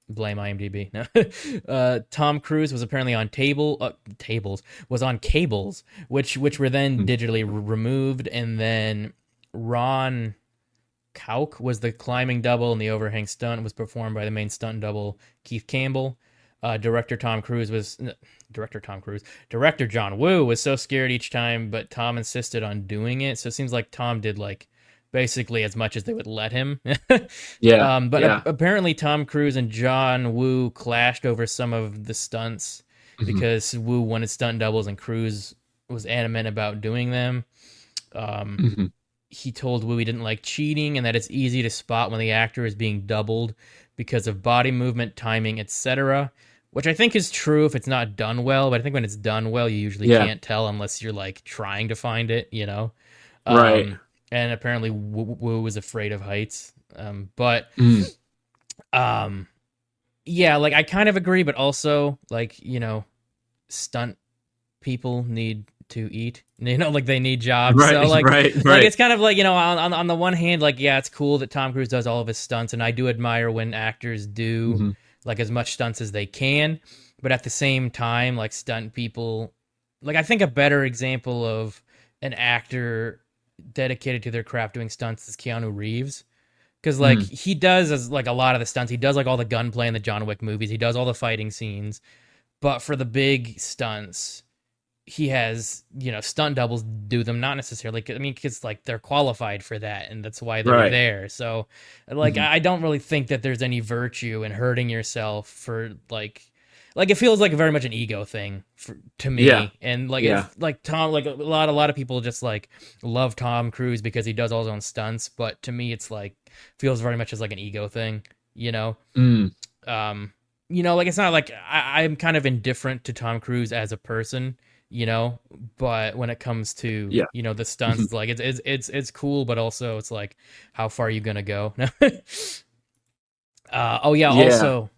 blame IMDb. No. Tom Cruise was apparently on tables was on cables, which were then Mm. digitally removed, and then Ron Kauk was the climbing double, and the overhang stunt was performed by the main stunt double Keith Campbell. Director Tom Cruise was director Tom Cruise. Director John Woo was so scared each time, but Tom insisted on doing it. So it seems like Tom did like basically as much as they would let him. Yeah. But Yeah. apparently Tom Cruise and John Woo clashed over some of the stunts Hmm. because Woo wanted stunt doubles and Cruise was adamant about doing them. Um, Hmm. he told Woo he didn't like cheating and that it's easy to spot when the actor is being doubled because of body movement, timing, etc. Which I think is true if it's not done well, but I think when it's done well, you usually Yeah. can't tell unless you're like trying to find it, you know. Right. And apparently Woo was afraid of heights. But Mm. um, yeah, like I kind of agree, but also like stunt people need to eat. You know, like they need jobs. Right. So Right. like Right. it's kind of like on the one hand, like yeah, it's cool that Tom Cruise does all of his stunts, and I do admire when actors do Hmm. like as much stunts as they can. But at the same time, like stunt people, like I think a better example of an actor dedicated to their craft doing stunts is Keanu Reeves. Because like Mm. he does as like a lot of the stunts, he does like all the gunplay in the John Wick movies, he does all the fighting scenes, but for the big stunts, he has stunt doubles do them, not necessarily, I mean, because like they're qualified for that and that's why they're Right. there. So like Hmm. I don't really think that there's any virtue in hurting yourself for like it feels like very much an ego thing to Yeah. me. And like Yeah. it's like Tom, like a lot of people just like love Tom Cruise because he does all his own stunts, but to me it's like feels very much as like an ego thing, you know. Mm. um like it's not like I'm kind of indifferent to Tom Cruise as a person, but when it comes to Yeah. the stunts, Mhm. it's like it's cool, but also it's like how far are you gonna go? Oh yeah, Yeah. also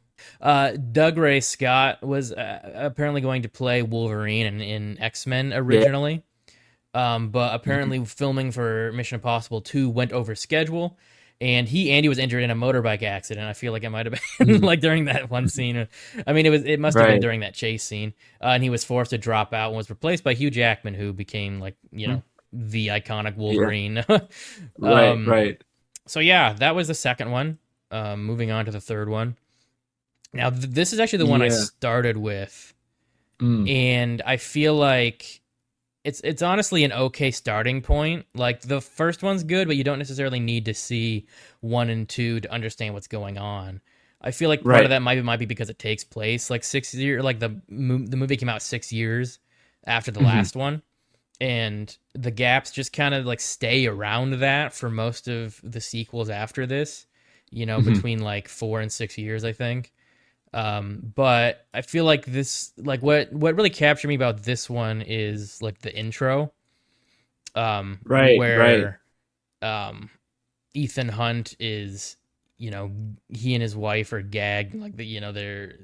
Doug Ray Scott was apparently going to play Wolverine in X-Men Yeah. originally. But Mhm. apparently filming for Mission Impossible 2 went over schedule, and Andy was injured in a motorbike accident. I feel like it might have been Mhm. like during that one scene. I mean, it must have been Right. during that chase scene. And he was forced to drop out and was replaced by Hugh Jackman, who became like Mhm. the iconic Yeah. Wolverine. Right. um, Right. so yeah, that was the second one. Moving on to the third one. Now this is actually the one I Yeah. started with, Mm. and I feel like it's honestly an okay starting point. Like the first one's good, but you don't necessarily need to see 1 and 2 to understand what's going on. I feel like part of Right. that might be because it takes place like 6 years. Like the movie came out 6 years after the Mhm. last one, and the gaps just kind of like stay around that for most of the sequels after this. Mhm. Between like 4 and 6 years, I think. But I feel like this, like what really captured me about this one is like the intro, Right. Right. where um, Ethan Hunt is, he and his wife are gagged, like they're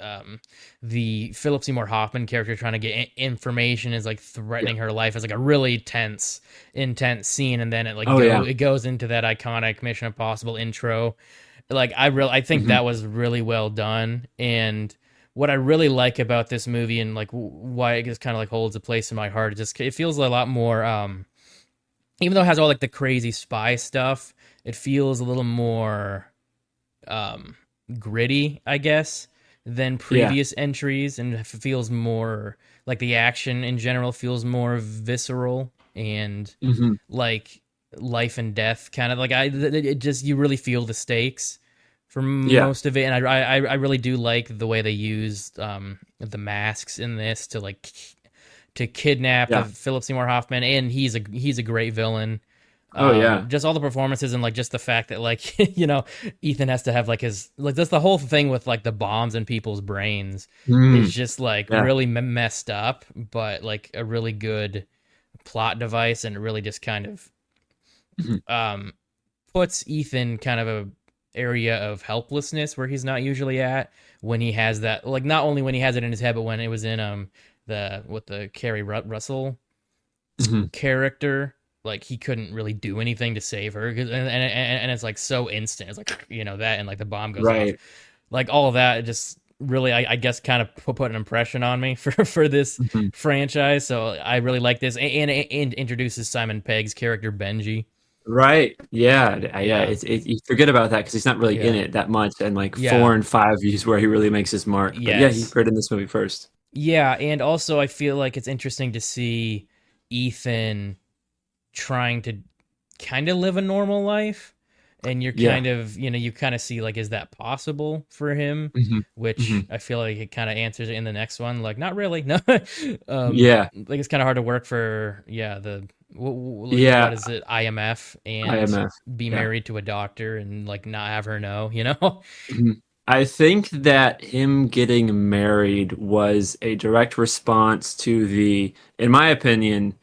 um, the Philip Seymour Hoffman character trying to get information is like Yeah. threatening her life. It's like a really intense scene, and then it like Oh yeah. it goes into that iconic Mission Impossible intro. Like I think Mhm. that was really well done, and what I really like about this movie and like why it just kind of like holds a place in my heart, it feels a lot more even though it has all like the crazy spy stuff, it feels a little more um gritty, I guess, than Yeah. previous entries, and it feels more like the action in general feels more visceral and Mhm. like life and death kind of like it just you really feel the stakes for Yeah. most of it, and I really do like the way they used the masks in this to like to kidnap Yeah. Philip Seymour Hoffman, and he's a great villain. Oh yeah. Just all the performances and like just the fact that like Ethan has to have like his like that's the whole thing with like the bombs in people's brains is Mm, just like yeah. really messed up, but like a really good plot device, and it really just kind of Mhm. um puts Ethan kind of a area of helplessness where he's not usually at when he has that like not only when he has it in his head but when it was in the with the Carrie Russell Mhm. character, like he couldn't really do anything to save her, and it's like so instant. It's like that, and like the bomb goes off, Right. like all of that. Just really, I guess, kind of put an impression on me for this Mhm. franchise. So I really like this, and introduces Simon Pegg's character Benji. Right. Yeah. Yeah. Yeah, You forget about that because he's not really in yeah, it that much, and like yeah, 4 and 5 is where he really makes his mark. But yeah, he yes, appeared in this movie first. yeah, and also I feel like it's interesting to see Ethan trying to kind of live a normal life, and you're Yeah. kind of you kind of see like is that possible for him, Hmm. which Hmm. I feel like it kind of answers it in the next one, like not really. No. Yeah. Like it's kind of hard to work for the what Yeah. is it, IMF, and IMF. be Yeah. married to a doctor and like not have her know. Mhm. I think that him getting married was a direct response to the, in my opinion,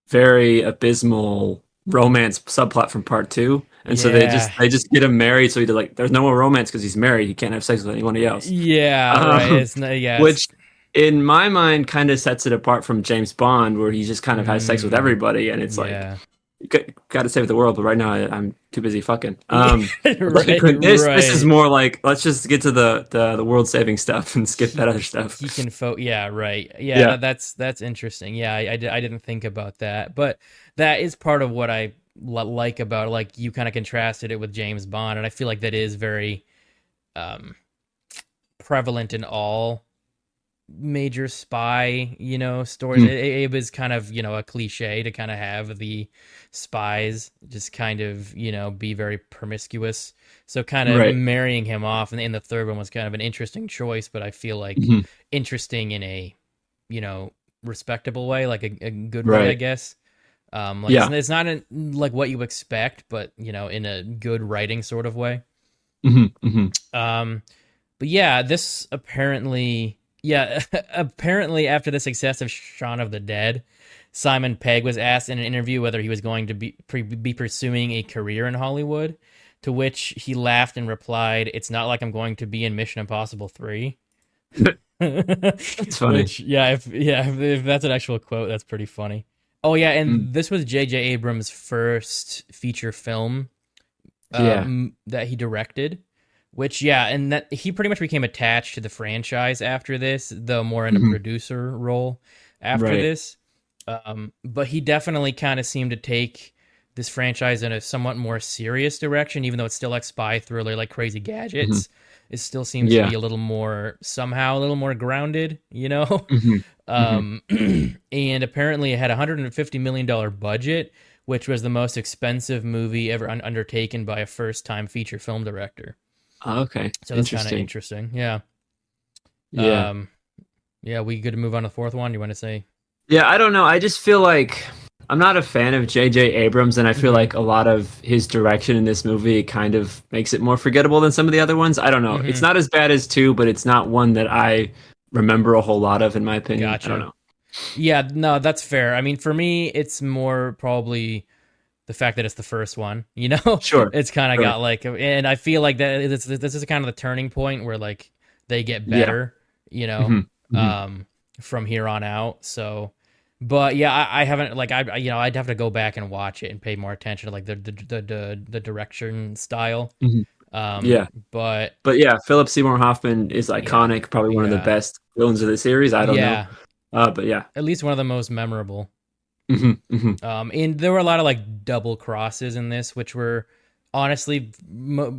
very abysmal romance subplot from part two. And so they Yeah, just get him married. So he did like, there's no more romance because he's married. He can't have sex with anybody else. yeah, right, Um, it's not, yeah, which it's in my mind kind of sets it apart from James Bond, where he just kind of has sex with mm, everybody. And it's like, yeah. got to save the world, but right now I'm too busy fucking. Yeah, But like, right, this is right. more like let's just get to the world saving stuff and skip he that other stuff. he can yeah, right, yeah, Yeah. that's interesting. Yeah, I didn't think about that, but that is part of what I like about, like, you kind of contrasted it with James Bond, and I feel like that is very um prevalent in all major spy stories. Mm, It was kind of a cliche to kind of have the spies just kind of be very promiscuous, so kind of right. marrying him off in the third one was kind of an interesting choice, but I feel like Hmm. interesting in a you know respectable way, like a good way, I Right. guess. Like Yeah. it's not like what you expect, but in a good writing sort of way. Hmm. Hmm. um but yeah, this apparently, yeah, apparently after the success of Shaun of the Dead, Simon Pegg was asked in an interview whether he was going to be pursuing a career in Hollywood, to which he laughed and replied, "It's not like I'm going to be in Mission Impossible 3." That's funny. Which, yeah, if that's an actual quote, that's pretty funny. Oh yeah, Mm, and this was J.J. Abrams' first feature film yeah. that he directed, which, yeah, and that he pretty much became attached to the franchise after this, though more in a Hmm. producer role after Right. this. But he definitely kind of seemed to take this franchise in a somewhat more serious direction, even though it's still like spy thriller, like Crazy Hmm. Gadgets. It still seems to Yeah. be a little more, somehow a little more grounded. Hmm. Hmm. Um, and apparently it had a $150 million budget, which was the most expensive movie ever undertaken by a first-time feature film director. Okay. So that's kind of Interesting. interesting. Yeah. Yeah. Um, yeah, we good to move on to the fourth one. You want to say? Yeah, I don't know. I just feel like I'm not a fan of J.J. Abrams, and I feel Mm-hmm. like a lot of his direction in this movie kind of makes it more forgettable than some of the other ones. I don't know. It's Mm-hmm. not as bad as two, but it's not one that I remember a whole lot of, in my opinion. I don't Gotcha. know. Yeah, no, that's fair. I mean, for me, it's more probably the fact that it's the first one. Sure. It's kind of Sure. got like, and I feel like that this is kind of the turning point where like they get Yeah. better, you know, Hmm. Hmm. um, from here on out. So, but yeah, I haven't like I'd have to go back and watch it and pay more attention to like the direction style. Hmm. Um, Yeah. but But yeah, Philip Seymour Hoffman is yeah, iconic, probably one of the yeah, best villains of the series. I don't know. yeah. But yeah. At least one of the most memorable. Hmm. Hmm. And there were a lot of like double crosses in this, which were honestly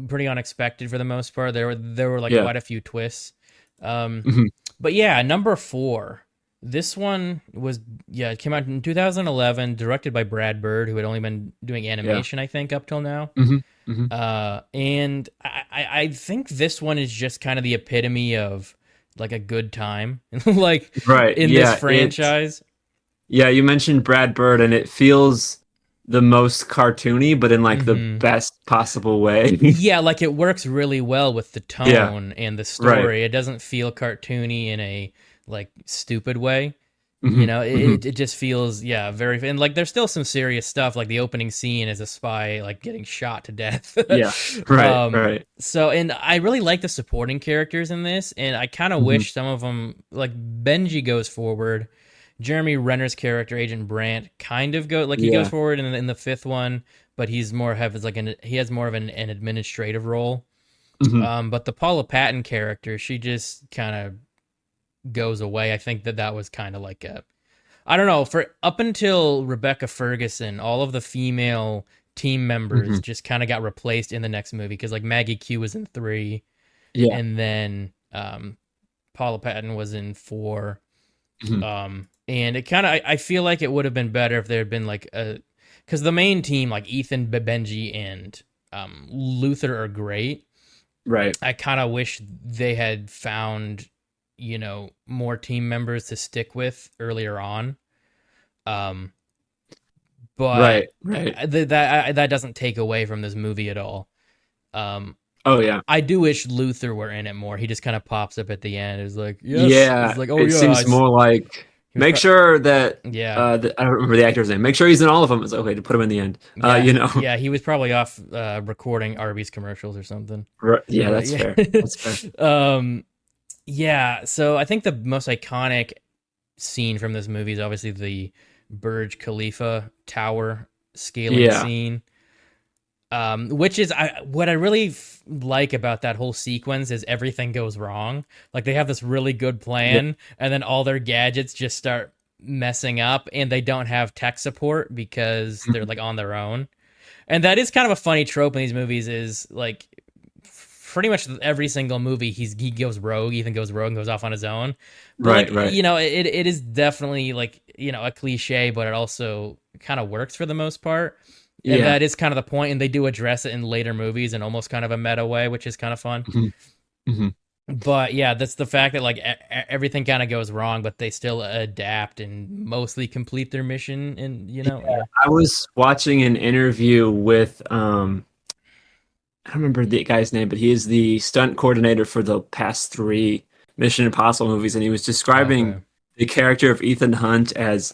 pretty unexpected for the most part. There were like Yeah. quite a few twists. Um, Hmm. but yeah, number four. This one was, yeah, it came out in 2011, directed by Brad Bird, who had only been doing Yeah. animation, I think, up till now. Hmm. Hmm. And I think this one is just kind of the epitome of like a good time, like Right. in this Yeah. It's franchise. yeah. You mentioned Brad Bird, and it feels the most cartoony, but in like the Hmm. best possible way. Yeah, like it works really well with the Yeah. tone and the Right. story. It doesn't feel cartoony in a like stupid way. You Hmm. know, Hmm. it just feels, yeah, very, and like there's still some serious stuff, like the opening scene is a spy like getting shot to death. Yeah. Right. Right. So, and I really like the supporting characters in this, and I kind of Hmm. wish some of them, like Benji goes forward, Jeremy Renner's character Agent Brandt kind of go like he goes Yeah. forward in the fifth one, but he's more have like he has more of an administrative role. Hmm. But the Paula Patton character, she just kind of goes away. I think that was kind of like a, I don't know, for up until Rebecca Ferguson, all of the female team members Hmm. just kind of got replaced in the next movie because like Maggie Q was in 3, Yeah. and then Paula Patton was in 4. Hmm. And it kind of, I feel like it would have been better if there had been like a, because the main team like Ethan, Benji, and Luther are great. Right. I kind of wish they had found, more team members to stick with earlier on. Um, but Right. Right. that doesn't take away from this movie at all. Um, Oh yeah. I do wish Luther were in it more. He just kind of pops up at the end. It's like, yes, it's Yeah. like, oh It yeah, seems more like he was make sure that yeah, I don't remember the actor's name. Make sure he's in all of them. It's okay to put him in the end. yeah, You know. yeah. He was probably off recording Arby's commercials or something. Right. Yeah, But that's yeah, fair. That's fair. yeah. So I think the most iconic scene from this movie is obviously the Burj Khalifa tower scaling Yeah. scene. Which is what I really like about that whole sequence is everything goes wrong. Like they have this really good Yeah. plan, and then all their gadgets just start messing up, and they don't have tech support because they're like on their own. And that is kind of a funny trope in these movies. Is like pretty much every single movie he goes rogue. Ethan goes rogue and goes off on his own. But Right. like Right. it is definitely like a cliche, but it also kind of works for the most part. And Yeah. that is kind of the point, and they do address it in later movies in almost kind of a meta way, which is kind of fun. Hmm. Hmm. But yeah, that's the fact that like everything kind of goes wrong, but they still adapt and mostly complete their mission. And yeah. I was watching an interview with I don't remember the guy's name, but he is the stunt coordinator for the past 3 Mission Impossible movies, and he was describing Okay. the character of Ethan Hunt as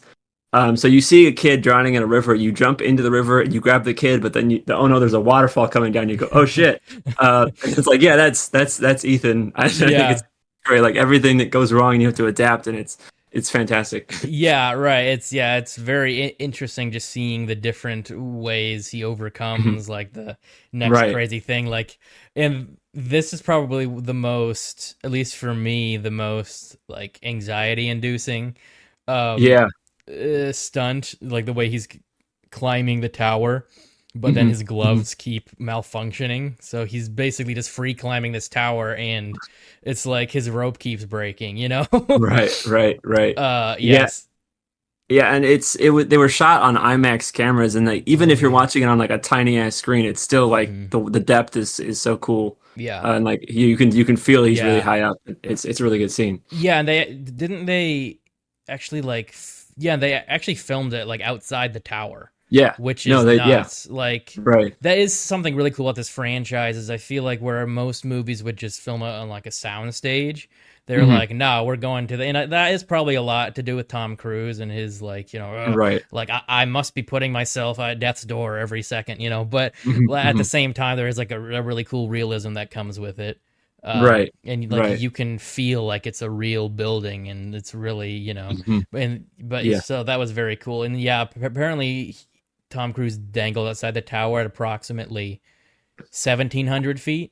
so you see a kid drowning in a river, you jump into the river and you grab the kid, but then oh no, there's a waterfall coming down. You go, oh shit! It's like yeah, that's Ethan. I think Yeah. it's great. Like everything that goes wrong, and you have to adapt, and it's fantastic. Yeah, right. It's very interesting just seeing the different ways he overcomes like the next Right? crazy thing. Like, and this is probably the most, at least for me, the most like anxiety inducing um Yeah. stunt. Like the way he's climbing the tower, but then Hmm. his Hmm. gloves keep malfunctioning. So he's basically just free climbing this tower, and it's like his rope keeps breaking. Right. Right. Right. Yeah. Yes. Yeah, and they were shot on IMAX cameras, and like even Oh if you're yeah. watching it on like a tiny ass screen, it's still like Mhm. the depth is so cool, Yeah. and like you can feel he's really Yeah. high up. It's a really good scene. Yeah, and they actually like yeah, they actually filmed it like outside the tower, Yeah, which no, is they yeah, nuts. Like right. that is something really cool about this franchise is I feel like where most movies would just film it on like a sound stage, they're Hmm. like, no, we're going to the, and that is probably a lot to do with Tom Cruise and his like, Right. like I must be putting myself at death's door every second, but Hmm. at the Hmm. same time, there is like a really cool realism that comes with it. Right. And like Right. you can feel like it's a real building and it's really, Hmm. and but Yeah. so that was very cool. And yeah, apparently Tom Cruise dangled outside the tower at approximately 1,700 feet,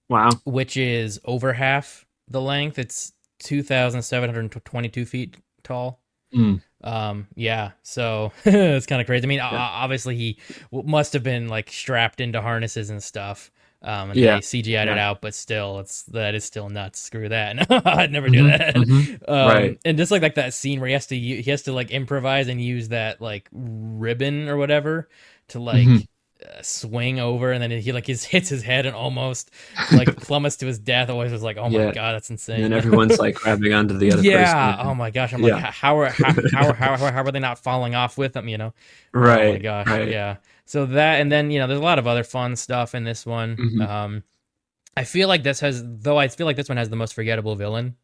Wow. which is over half the length. It's 2,722 feet tall. Mm. Yeah, so it's kind of crazy. I mean, Yeah. obviously he must have been like strapped into harnesses and stuff. And they Yeah. CGI'd it Yeah. out, but still, that is still nuts. Screw that. I'd never do Hmm. that. Hmm. Right. And just like that scene where he has to like improvise and use that like ribbon or whatever to Hmm. like swing over, and then he like hits his head and almost like plummets to his death. Always was like, oh my Yeah. god, that's And then insane. everyone's like grabbing onto the other person. Yeah. Oh my gosh. I'm like, Yeah. how are they not falling off with him? Oh my Right. gosh. Right. Yeah. So that, and then there's a lot of other fun stuff in this one. Hmm. I feel like I feel like this one has the most forgettable villain.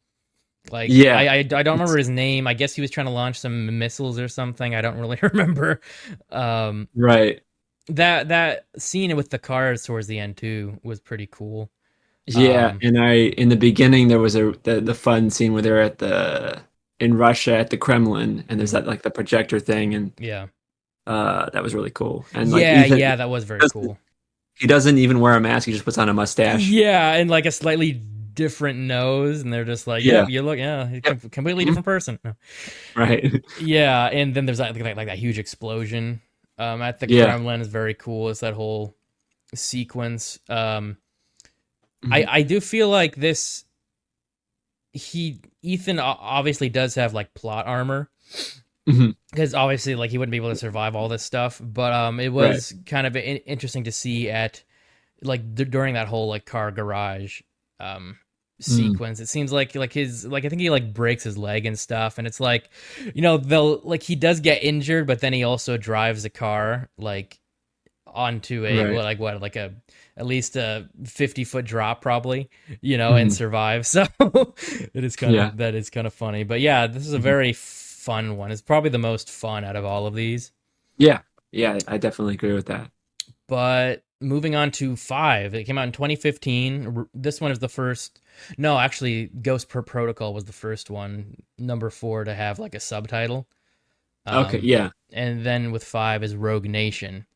Like Yeah. I don't remember It's his name. I guess he was trying to launch some missiles or something. I don't really remember. Um, right. that scene with the cars towards the end too was pretty cool. Yeah, Um, and in the beginning there was the fun scene where they're at the in Russia at the Kremlin, and there's mhm. that like the projector thing, and Yeah. that was really cool. And like Yeah, Ethan, yeah, that was very cool. he doesn't even wear a mask; he just puts on a mustache. Yeah, and like a slightly different nose, and they're just like, "Yep, Yeah. you look, yeah, you're Yep. completely Mhm. different person." No. Right. Yeah, and then there's like that huge explosion at the Yeah. Kremlin is very cool. It's that whole sequence. Hmm. I do feel like this he Ethan obviously does have like plot armor Hmm. because obviously like he wouldn't be able to survive all this stuff, but it Right. was kind of interesting to see at like during that whole like car garage um Mm. sequence. It seems like his like I think he like breaks his leg and stuff, and it's like they'll like he does get injured, but then he also drives a car like onto a Right. like a at least a 50-foot drop probably, and Hmm. survive. So Yeah. that is kind of funny. But yeah, this is a Hmm. very fun one. It's probably the most fun out of all of these. Yeah. Yeah. I definitely agree with that. But moving on to 5, it came out in 2015. This one is the first. No, actually, Ghost per Protocol was the first one, number 4, to have like a subtitle. Okay. Um, Yeah. and then with 5 is Rogue Nation.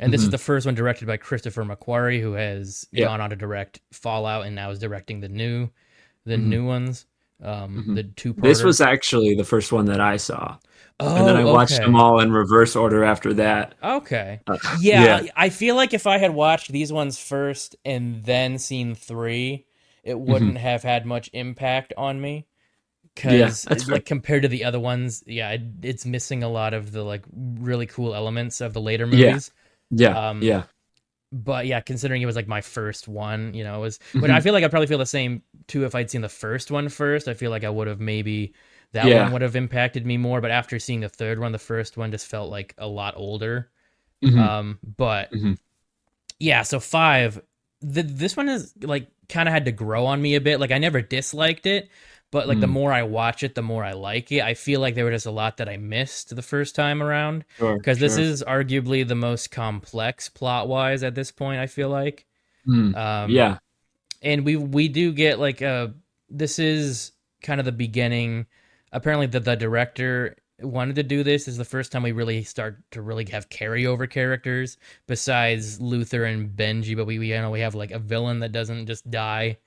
And this is Hmm. the first one directed by Christopher McQuarrie, who has Yeah. gone on to direct Fallout and now is directing the Hmm. new ones, Hmm. the This two-parter. was actually the first one that I saw, and then I Oh, watched them okay. all in reverse order after that. Okay. Uh, Yeah, yeah. I feel like if I had watched these ones first and then seen 3, it Hmm. wouldn't have had much impact on me Yeah, cuz that's fair. like compared to the other ones, yeah, it's missing a lot of the like really cool elements of the later Yeah, movies. yeah, Um yeah. but yeah, considering it was like my first one, it was. But I Hmm. feel like I'd probably feel the same too if I'd seen the first one first. I feel like I would have maybe that one Yeah. would have impacted me more. But after seeing the third one, the first one just felt like a lot older. Hmm. But Hmm. yeah, so 5, this one is like kind of had to grow on me a bit. Like I never disliked it, but like the Mm. more I watch it, the more I like it. I feel like there was just a lot that I missed the first time around Sure, because this sure. is arguably the most complex plot wise at this point. I feel like. Mm. Um, Yeah. and we do get like this is kind of the beginning. Apparently, the director wanted to do this. This is the first time we really start to really have carryover characters besides Luther and Benji. But we have like a villain that doesn't just die.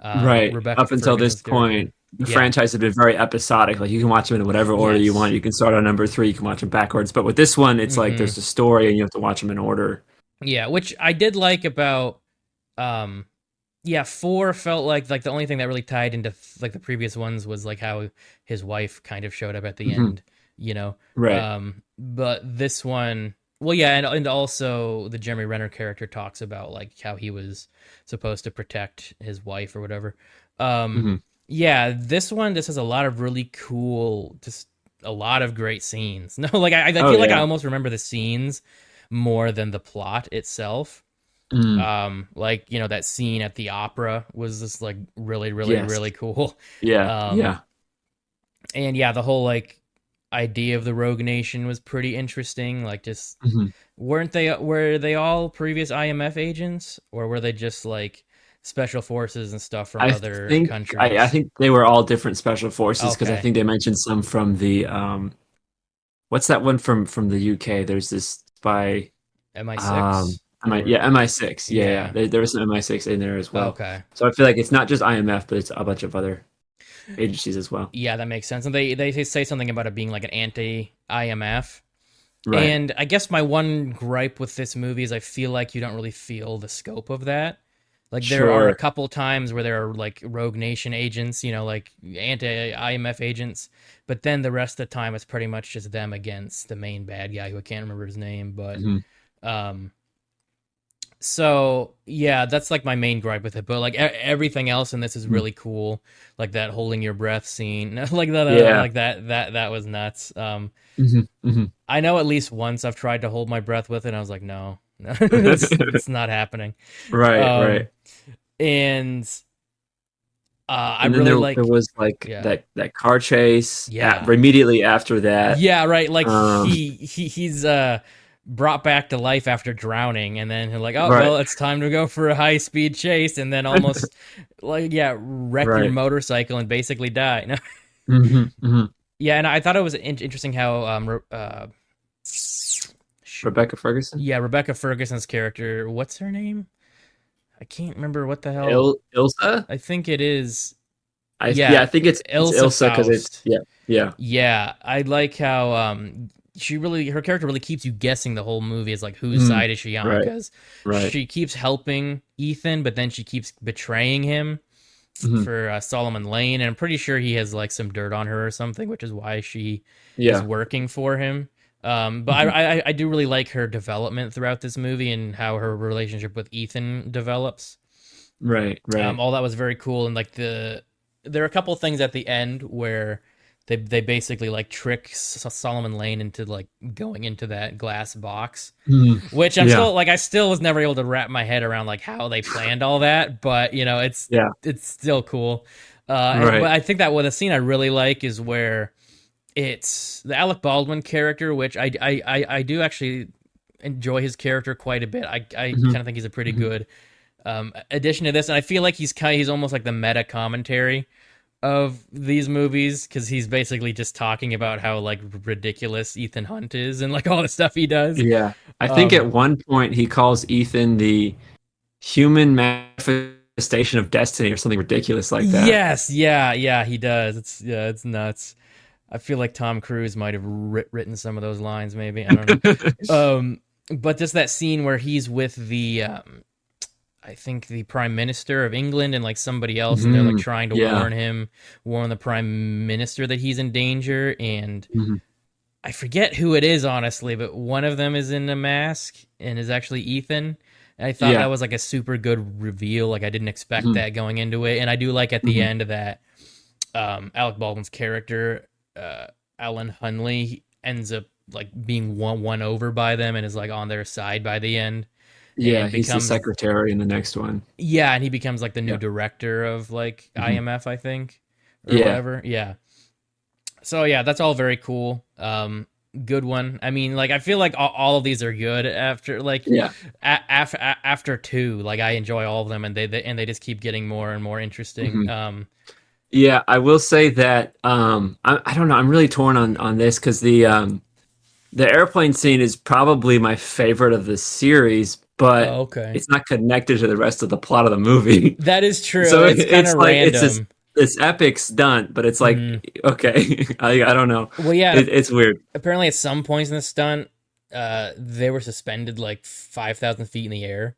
Right. Rebecca Up until this Ferguson's character. point, the Yeah. franchise has been very episodic. Like you can watch them in whatever order you Yes. want. You can start on number three, you can watch them backwards. But with this one, it's like Hmm. there's a story and you have to watch them in order. Yeah, which I did like about um yeah, 4 felt like the only thing that really tied into like the previous ones was like how his wife kind of showed up at the Hmm. end, you know. Right. But this one, well, yeah, and also the Jeremy Renner character talks about like how he was supposed to protect his wife or whatever. Um, Hmm. yeah, this one just has a lot of really cool, just a lot of great scenes. No, like I Oh feel like I yeah. almost remember the scenes more than the plot itself. Mm. Like that scene at the opera was just like really really Yes. really cool. Yeah. um Yeah. and yeah, the whole like idea of the Rogue Nation was pretty interesting. Like just Hmm. were they all previous IMF agents, or were they just like special forces and stuff from I other think I countries? think they were all different special forces because I Okay. think they mentioned some from the what's that one from the UK? There's this by MI6 or MI6. Yeah, yeah. yeah. There was some MI6 in there as well. Okay. So I feel like it's not just IMF, but it's a bunch of other agencies as well. Yeah, that makes sense. And they say something about it being like an anti IMF. Right. And I guess my one gripe with this movie is I feel like you don't really feel the scope of that. Like there are a Sure. couple times where there are like Rogue Nation agents, you know, like anti-IMF agents, but then the rest of the time it's pretty much just them against the main bad guy who I can't remember his name, but Hmm. um so yeah, that's like my main gripe with it. But like everything else in this is really cool, like that holding your breath scene, Yeah. like that was nuts. Hmm. Hmm. I know at least once I've tried to hold my breath with it, and I was like, no, no, it's not happening. Right, Um, right. and I And then really there like, was like yeah, that car chase yeah, immediately after that. yeah, right. Like Um, he's brought back to life after drowning, and then he's like, oh right, well, it's time to go for a high speed chase, and then almost like yeah, wreck your right. motorcycle and basically die. Hmm. Hmm. Yeah, and I thought it was interesting how shoot, Rebecca Ferguson, yeah, Rebecca Ferguson's character, what's her name? I can't remember what the hell. Ilsa. I think it is. Yeah, Yeah, I think it's Ilsa Ilsa because it's Faust. yeah, yeah. Yeah, I like how her character really keeps you guessing the whole movie. Is like whose Mm, side is she on? right, Because right. she keeps helping Ethan, but then she keeps betraying him Hmm. for Solomon Lane, and I'm pretty sure he has like some dirt on her or something, which is why she is Yeah. working for him. But Hmm. I do really like her development throughout this movie and how her relationship with Ethan develops. Right, right. All that was very cool, and like there are a couple things at the end where they basically like trick Solomon Lane into like going into that glass box, Mm, which I'm yeah, still like I still was never able to wrap my head around like how they planned all that, but you know yeah. it's still cool. But Right. I think that what the scene I really like is where it's the Alec Baldwin character, which I do actually enjoy his character quite a bit. I Hmm. kind of think he's a pretty Hmm. good addition to this, and I feel like he's almost like the meta commentary of these movies because he's basically just talking about how like ridiculous Ethan Hunt is and like all the stuff he does. Yeah. I think Um, at one point he calls Ethan the human manifestation of destiny or something ridiculous like that. yes, yeah, yeah, he does. It's nuts. I feel like Tom Cruise might have written some of those lines, maybe I don't know. But just that scene where he's with the I think the Prime Minister of England and like somebody else, and they're like Hmm. trying to Yeah. warn the Prime Minister that he's in danger, and Hmm. I forget who it is honestly, but one of them is in a mask and is actually Ethan. And I thought that Yeah. was like a super good reveal. Like I didn't expect Hmm. that going into it, and I do like at the Hmm. end of that, Alec Baldwin's character, Alan Hunley, ends up like being won over by them and is like on their side by the end, Yeah, and he's the becomes secretary in the next one. yeah, and he becomes like the new Yeah. director of like Hmm. IMF, I think, or Yeah. whatever. Yeah. So yeah, that's all very cool. Good one. I mean, like I feel like all of these are good after like Yeah. after two. Like I enjoy all of them, and they just keep getting more and more interesting. Hmm. Yeah, I will say that I don't know, I'm really torn on this because the airplane scene is probably my favorite of the series, but Oh, okay, it's not connected to the rest of the plot of the movie. that is true. So It's kind it's of like it's this random. this epic stunt, but it's Hmm. like okay, I don't know. Well, yeah. It's weird. Apparently, at some points in the stunt, they were suspended like 5,000 feet in the air,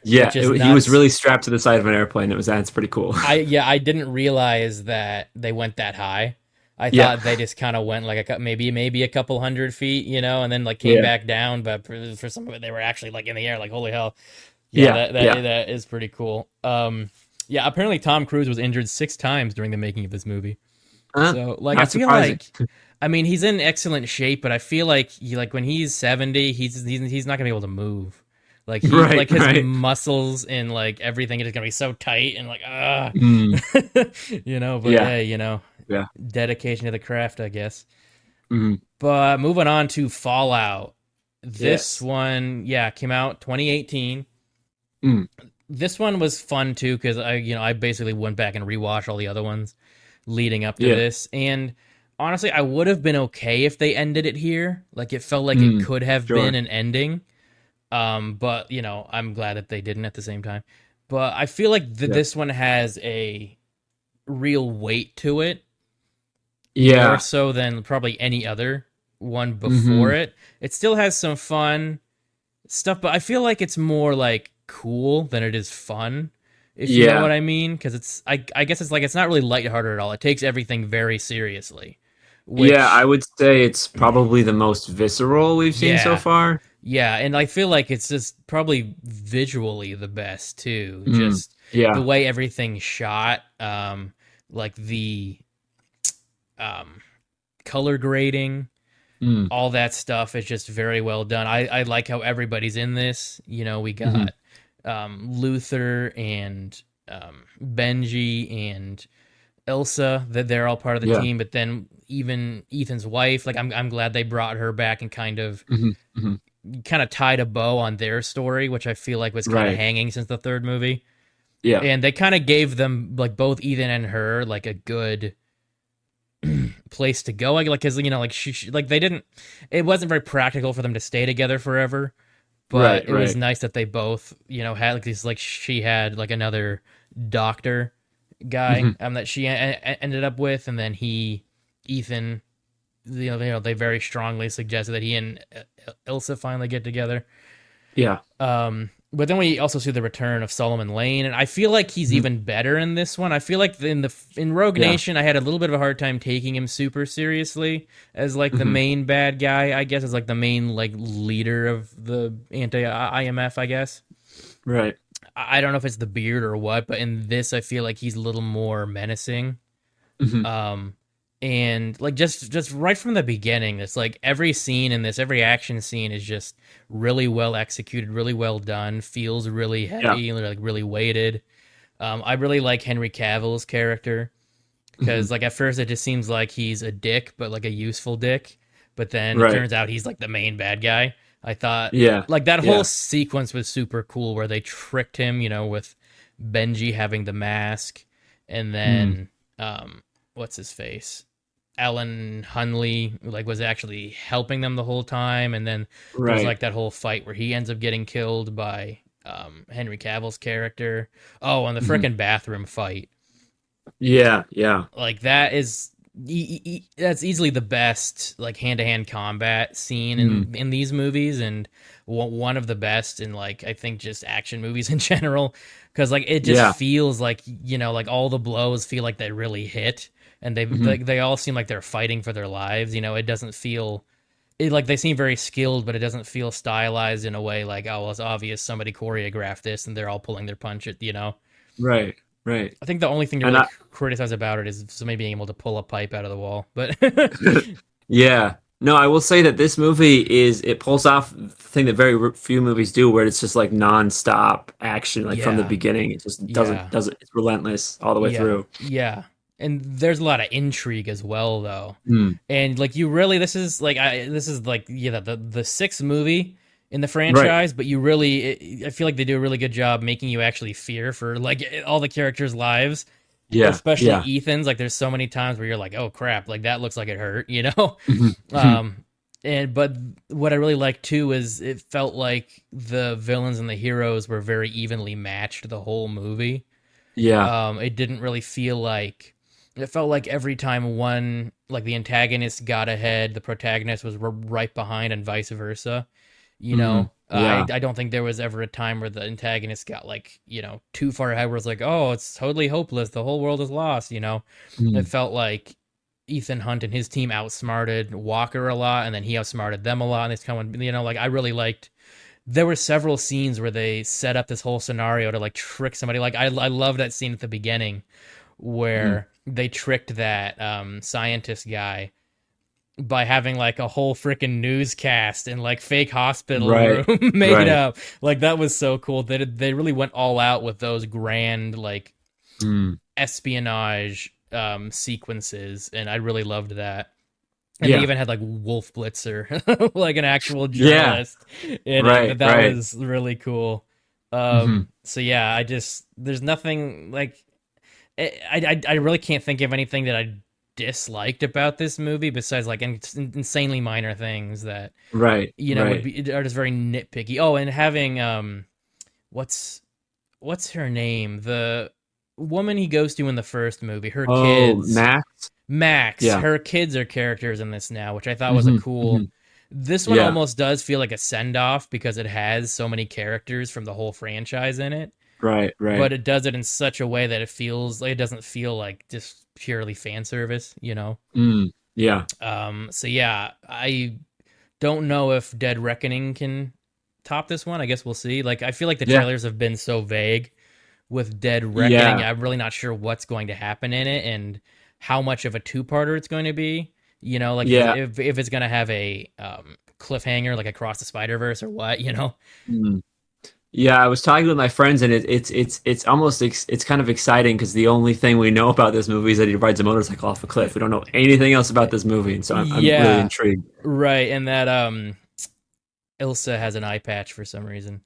Yeah, which is he was nuts. really strapped to the side of an airplane. That's pretty cool. I didn't realize that they went that high. I Yeah, thought they just kind of went like maybe a couple 100 feet, you know, and then like came yeah, back down. But for some of it, they were actually like in the air. Like holy hell, yeah, yeah, yeah. that is pretty cool. Yeah, apparently Tom Cruise was injured 6 times during the making of this movie. So like I Not feel surprising. like I mean he's in excellent shape, but I feel like when he's 70, he's not gonna be able to move. Like he Right, like his right. muscles and like everything is gonna be so tight and like Mm, you know. But yeah, hey, you know, yeah. dedication to the craft, I guess. Mm, But moving on to Fallout. This yes. one, yeah, came out 2018. Mm, This one was fun too because I basically went back and rewatched all the other ones leading up to yeah. this, and honestly, I would have been okay if they ended it here. Like it felt like it Mm, could have been sure. an ending. But I'm glad that they didn't at the same time. But I feel like Yeah. this one has a real weight to it, more Yeah. so than probably any other one before Hmm. it. It still has some fun stuff, but I feel like it's more like cool than it is fun. if you know what Yeah. I mean, because I guess it's like it's not really lighthearted at all. It takes everything very seriously, Yeah, I which would say it's probably the most visceral we've seen so yeah, far. yeah, and I feel like it's just probably visually the best too. Mm. Just the Yeah. way everything's shot, like the um, color grading, Mm. all that stuff is just very well done. I like how everybody's in this. You know, we Hmm. got Luther and Benji and Ilsa, that they're all part of the Yeah. team, but then even Ethan's wife, like I'm glad they brought her back and Hmm. Hmm. kind of tied a bow on their story, which I feel like was kind of Right. hanging since the third movie. Yeah. And they kind of gave them like both Ethan and her like a good place to go. Like, because you know, like like they didn't. It wasn't very practical for them to stay together forever. But Right. it was Right. nice that they both, you know, had like these. Like she had like another doctor guy Hmm. that she ended up with, and then Ethan, they very strongly suggested that he and Ilsa finally get together. Yeah. But then we also see the return of Solomon Lane, and I feel like he's Hmm. even better in this one. I feel like in Rogue Yeah. Nation, I had a little bit of a hard time taking him super seriously as like the Hmm. main bad guy. I guess as like the main like leader of the anti IMF. I guess Right. I don't know if it's the beard or what, but in this, I feel like he's a little more menacing. Hmm. Um, and like just right from the beginning, it's like every scene in this, every action scene is just really well executed, really well done, feels really Yeah. heavy, like really weighted. I really like Henry Cavill's character Hmm. because like at first it just seems like he's a dick, but like a useful dick. But then it Right. turns out he's like the main bad guy. I thought Yeah. like that whole Yeah. sequence was super cool where they tricked him, you know, with Benji having the mask, and Mm. then what's his face? Alan Hunley like was actually helping them the whole time, and then there's Right. like that whole fight where he ends up getting killed by Henry Cavill's character. Oh, and the Hmm. freaking bathroom fight, Yeah. Yeah. like that is that's easily the best like hand to hand combat scene Mm. in these movies, and one of the best in like I think just action movies in general, because like it just Yeah. feels like you know like all the blows feel like they really hit, and Hmm. they all seem like they're fighting for their lives. You know, it doesn't feel like they seem very skilled, but it doesn't feel stylized in a way like oh well, it's obvious somebody choreographed this and they're all pulling their punch at you know. Right. Right. I think the only thing to And really I, criticize about it is somebody being able to pull a pipe out of the wall. But yeah. No, I will say that this movie it pulls off the thing that few movies do, where it's just like nonstop action, like from the yeah, beginning. It just yeah, it's relentless all the way yeah, through. yeah. And there's a lot of intrigue as well, though. Mm. And like you really, this is like yeah the sixth movie in the Right. franchise, but you really, I feel like they do a really good job making you actually fear for like all the characters' lives, Yeah. especially Yeah. Ethan's. Like there's so many times where you're like, oh crap, like that looks like it hurt, you know. Mhm. Mhm. Um, and but what I really liked too is it felt like the villains and the heroes were very evenly matched the whole movie. Yeah. It didn't really feel like it felt like every time one like the antagonist got ahead, the protagonist was right behind, and vice versa. You Mhm. know, Yeah. I don't think there was ever a time where the antagonist got like you know too far ahead, where it's like oh it's totally hopeless, the whole world is lost. You know, it Mm. felt like Ethan Hunt and his team outsmarted Walker a lot, and then he outsmarted them a lot. And it's kind of you know like I really liked. There were several scenes where they set up this whole scenario to like trick somebody. Like I love that scene at the beginning Mm. where they tricked that scientist guy by having like a whole freaking newscast and like fake hospital Right. room made Right. up. Like that was so cool. They really went all out with those grand like Mm. espionage sequences, and I really loved that. And they Yeah. even had like Wolf Blitzer, like an actual Yeah. journalist in it. Right. But that Right. was really cool. Hmm. So yeah, I just there's nothing like I really can't think of anything that I disliked about this movie besides like insanely minor things that Right. you know would Right. be are just very nitpicky. Oh, and having what's her name? The woman he goes to in the first movie, her Oh, kids. Max. Max, Yeah. her kids are characters in this now, which I thought was a Hmm. cool. Hmm. This one Yeah. almost does feel like a send off because it has so many characters from the whole franchise in it. Right, but right. it does it in such a way that it feels like it doesn't feel like just purely fan service, you know. Mm, yeah. So yeah, I don't know if Dead Reckoning can top this one. I guess we'll see. Like, I feel like the Yeah. trailers have been so vague with Dead Reckoning. Yeah. I'm really not sure what's going to happen in it and how much of a two-parter it's going to be. You know, like Yeah. if it's going to have a cliffhanger, like across the Spider Verse or what. You know? Mm. Yeah, I was talking with my friends, and it's almost it's kind of exciting because the only thing we know about this movie is that he rides a motorcycle off a cliff. We don't know anything else about this movie, and so I'm really Yeah, intrigued. right. And that Ilsa has an eye patch for some reason.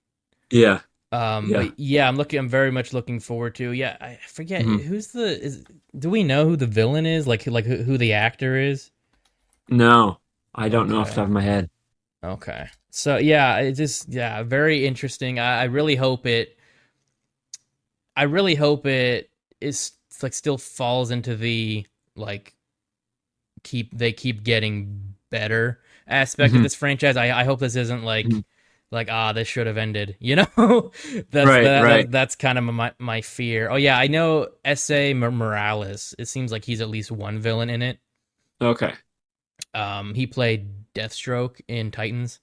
Yeah, yeah. But yeah, I'm very much looking forward to. Yeah, I forget Mhm. who's the is. Do we know who the villain is? Like who the actor is? No, I don't know off the Okay, top of my head. okay. So yeah, it just yeah, very interesting. I really hope it. I really hope it is like still falls into the like keep getting better aspect of Hmm. this franchise. I hope this isn't Hmm. like this should have ended. You know, Right, right. that's kind of my fear. Oh yeah, I know S.A. Morales. It seems like he's at least one villain in it. Okay. He played Deathstroke in Titans,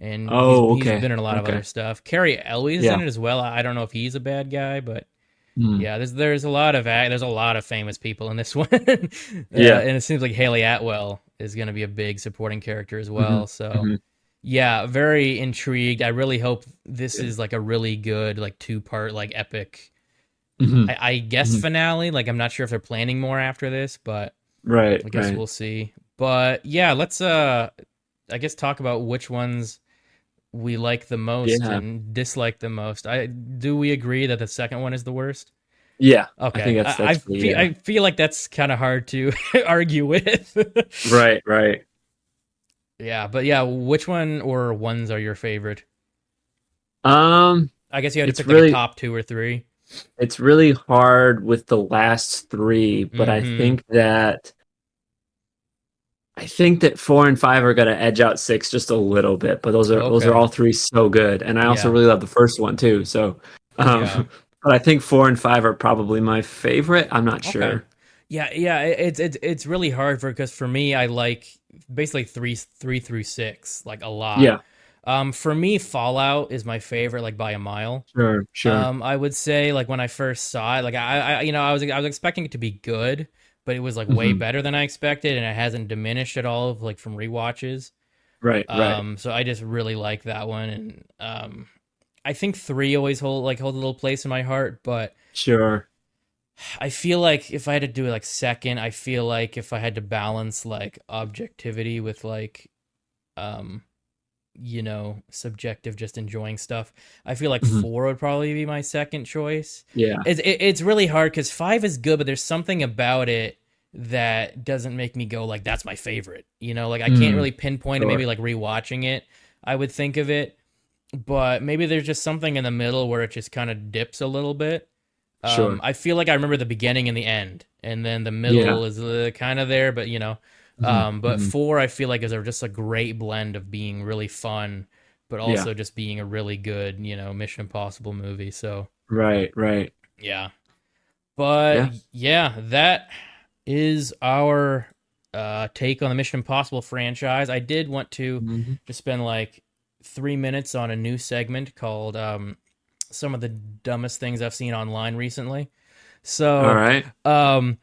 and Oh, he's okay. been in a lot of other Okay. stuff. Carrie Elwes in Yeah. it as well. I don't know if he's a bad guy, but Mm. yeah, there's a lot of famous people in this one, Yeah. and it seems like Haley Atwell is going to be a big supporting character as Hmm. well. So Hmm. yeah, very intrigued. I really hope this Yeah. is like a really good like two-part like epic. Hmm. I guess Hmm. finale. Like I'm not sure if they're planning more after this, but Right, I guess right. we'll see. But yeah, let's I guess talk about which ones we like the most Yeah. and dislike the most. I do we agree that the second one is the worst? Yeah. I think Okay, that's pretty, yeah. I feel like that's kind of hard to argue with. Right, right. Yeah, but yeah, which one or ones are your favorite? Um, I guess you had to it's pick like a really top two or three. it's really hard with the last three, but Mm-hmm. I think that four and five are gonna edge out six just a little bit, but those are Okay. all three so good. And I also Yeah. really love the first one too. So Yeah. but I think four and five are probably my favorite. I'm not Okay. sure. Yeah, yeah. It's really hard because for me, I like basically three through six like a lot. Yeah, For me, Fallout is my favorite, like by a mile. sure, sure. I would say like when I first saw it, like I was expecting it to be good, but it was like way Hmm. better than I expected, and it hasn't diminished at all like from rewatches. Right, right. So I just really like that one, and I think three always hold a little place in my heart, but Sure. I feel like if I had to do it like second, I feel like if I had to balance like objectivity with like um subjective, just enjoying stuff. I feel like Hmm. four would probably be my second choice. Yeah. It's really hard because five is good, but there's something about it that doesn't make me go like that's my favorite. Like I can't Mm, really pinpoint it. sure, Maybe like rewatching it, I would think of it, but maybe there's just something in the middle where it just kind of dips a little bit. sure. I feel like I remember the beginning and the end, and then the Yeah. middle is kind of there, but Hmm. but Hmm. four I feel like is just a great blend of being really fun, but Yeah. also just being a really good, Mission Impossible movie. So Right, right. yeah, but Yeah. yeah, that is our take on the Mission Impossible franchise. I did want to Hmm. just spend like 3 minutes on a new segment called some of the dumbest things I've seen online recently. All So, right.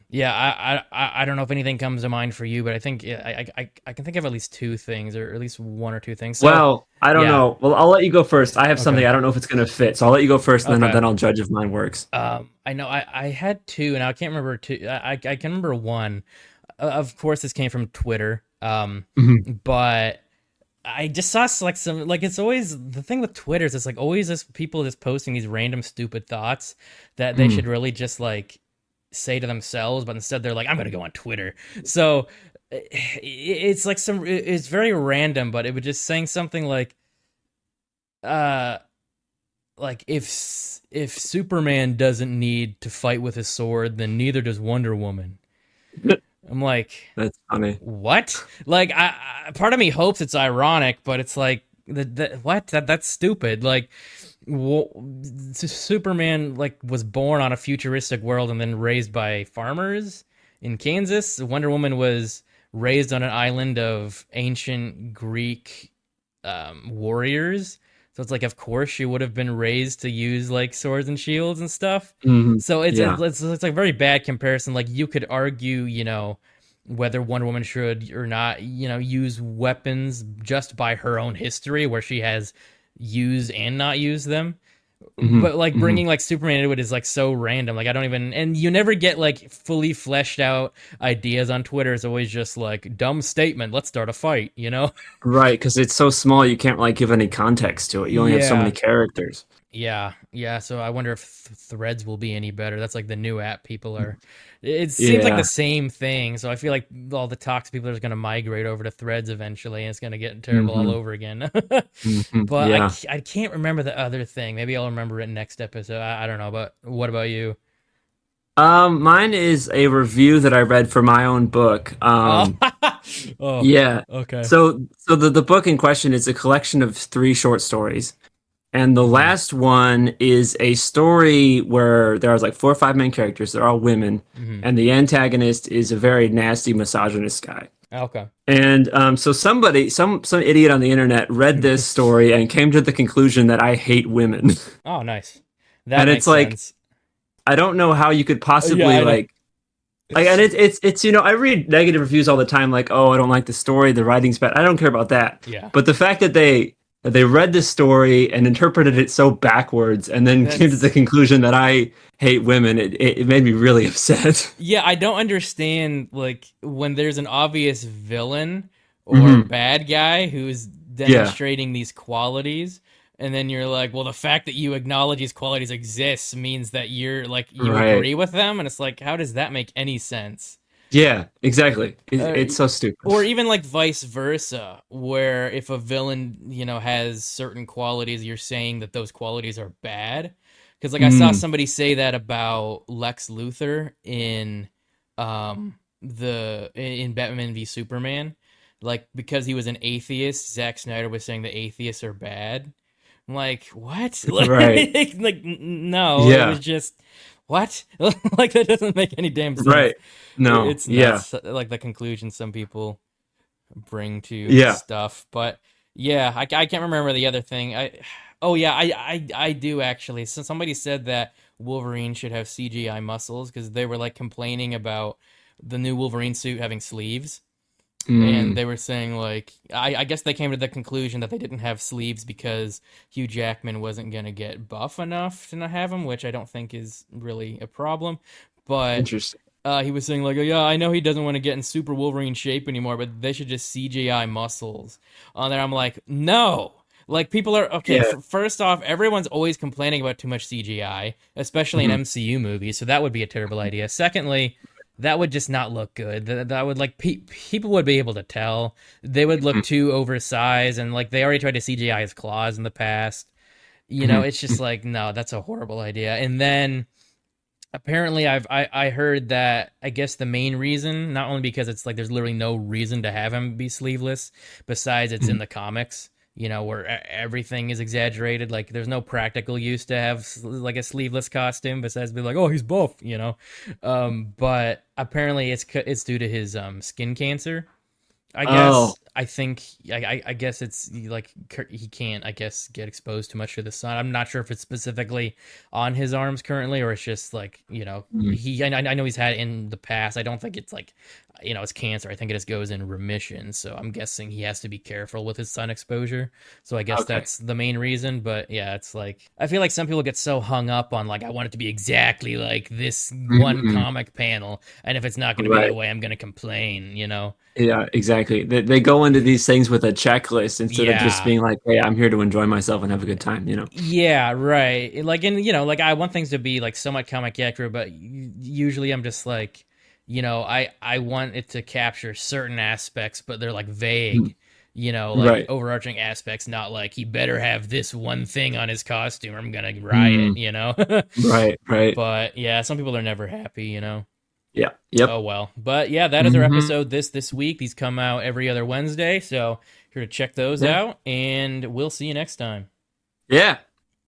yeah, I don't know if anything comes to mind for you, but I think yeah, I can think of at least two things, or at least one or two things. So, Well, I don't yeah, know. Well, I'll let you go first. I have okay, something. I don't know if it's going to fit, so I'll let you go first, and then okay. I'll judge if mine works. I know I had two, and I can't remember two. I can remember one. Of course, this came from Twitter. Hmm. But I just saw like some like it's always the thing with Twitter is it's like always just people just posting these random stupid thoughts that they Hmm. should really just like say to themselves, but instead they're like, I'm gonna go on Twitter. So it's like it's very random, but it was just saying something uh like if Superman doesn't need to fight with his sword, then neither does Wonder Woman. I'm like, That's funny. what? Like, part of me hopes it's ironic, but it's like, what? That's stupid. Like, Superman like was born on a futuristic world and then raised by farmers in Kansas. Wonder Woman was raised on an island of ancient Greek warriors. So it's like, of course, she would have been raised to use like swords and shields and stuff. So Yeah. it's like a very bad comparison. Like you could argue, whether Wonder Woman should or not, use weapons just by her own history, where she has used and not used them. Hmm. But like Hmm. bringing like Superman into it is like so random. Like I don't even, and you never get like fully fleshed out ideas on Twitter. It's always just like dumb statement. Let's start a fight. Right, because it's so small, you can't like give any context to it. You only have so many Yeah. characters. Yeah. So I wonder if Threads will be any better. That's like the new app people are. It seems like the Yeah. same thing. So I feel like all the toxic people are going to migrate over to Threads eventually, and it's going to get terrible all Hmm. over again. Hmm. But Yeah. I can't remember the other thing. Maybe I'll remember it next episode. I don't know. But what about you? Mine is a review that I read for my own book. Oh, oh, Yeah. okay. So the book in question is a collection of three short stories. And the Hmm. last one is a story where there are like four or five main characters. They're all women, Hmm. and the antagonist is a very nasty misogynist guy. Okay. And so somebody, some idiot on the internet read this story and came to the conclusion that I hate women. Oh, nice. That And makes it's like sense. I don't know how you could Yeah, possibly I know. like, and it's I read negative reviews all the time, like, oh, I don't like the story, the writing's bad. I don't care about that. Yeah. But the fact that they read this story and interpreted it so backwards, and then came to the That's conclusion that I hate women, it made me really upset. Yeah, I don't understand like when there's an obvious villain or Hmm. bad guy who's Yeah. demonstrating these qualities, and then you're like, well, the fact that you acknowledge these qualities exist means that you're like you Right. agree with them, and it's like, how does that make any sense? Yeah. Exactly. Uh, It's so stupid. or even like vice versa, where if a villain, has certain qualities, you're saying that those qualities are bad. Because like I saw Mm. somebody say that about Lex Luthor in the in Batman v Superman, like because he was an atheist, Zack Snyder was saying the atheists are bad. I'm like, what? Right. No, it was Yeah. just what? Like that doesn't make any damn sense. Right. No. It's Yeah. nuts, like the conclusion some people bring to Yeah. stuff. But yeah, I can't remember the other thing. Oh yeah, I do actually. So somebody said that Wolverine should have CGI muscles because they were like complaining about the new Wolverine suit having sleeves. And Mm. they were saying like I guess they came to the conclusion that they didn't have sleeves because Hugh Jackman wasn't gonna get buff enough to not have them, which I don't think is really a problem. But Interesting. he was saying like, oh, yeah, I know he doesn't want to get in super Wolverine shape anymore, but they should just CGI muscles on there. I'm like, no. Like people are okay. Yeah. First off, everyone's always complaining about too much CGI, especially in Mhm. MCU movies. So that would be a terrible idea. Secondly, that would just not look good. That would like people would be able to tell. They would look Mhm. too oversized, and like they already tried to CGI his claws in the past. Mhm. It's just like no, that's a horrible idea. And then apparently I heard that I guess the main reason, not only because it's like there's literally no reason to have him be sleeveless besides it's in Mhm. the comics, where everything is exaggerated. Like there's no practical use to have like a sleeveless costume besides be like, oh, he's buff. But apparently it's due to his skin cancer. I Oh. guess I think I guess it's like he can't, I guess, get exposed too much to the sun. I'm not sure if it's specifically on his arms currently or it's just like Mhm. I know he's had it in the past. I don't think it's like it's cancer. I think it just goes in remission. So I'm guessing he has to be careful with his sun exposure. So I guess Okay. that's the main reason. But yeah, it's like I feel like some people get so hung up on like I want it to be exactly like this one Mhm. comic panel, and if it's not going to be that Right. way, I'm going to complain. Yeah, exactly. They go into these things with a checklist instead of just Yeah. being like, "Hey, I'm here to enjoy myself and have a good time," you know? Yeah, right. Like, and like I want things to be like somewhat comic accurate, but usually I'm just like, I want it to capture certain aspects, but they're like Mhm. vague, like Right. overarching aspects, not like he better have this one thing on his costume or I'm gonna Mm. riot. Right, right. But yeah, some people are never happy. Yeah. Yep. Oh well. But yeah, that is our Hmm. episode this week. These come out every other Wednesday, so here to check those Yeah. out, and we'll see you next time. Yeah.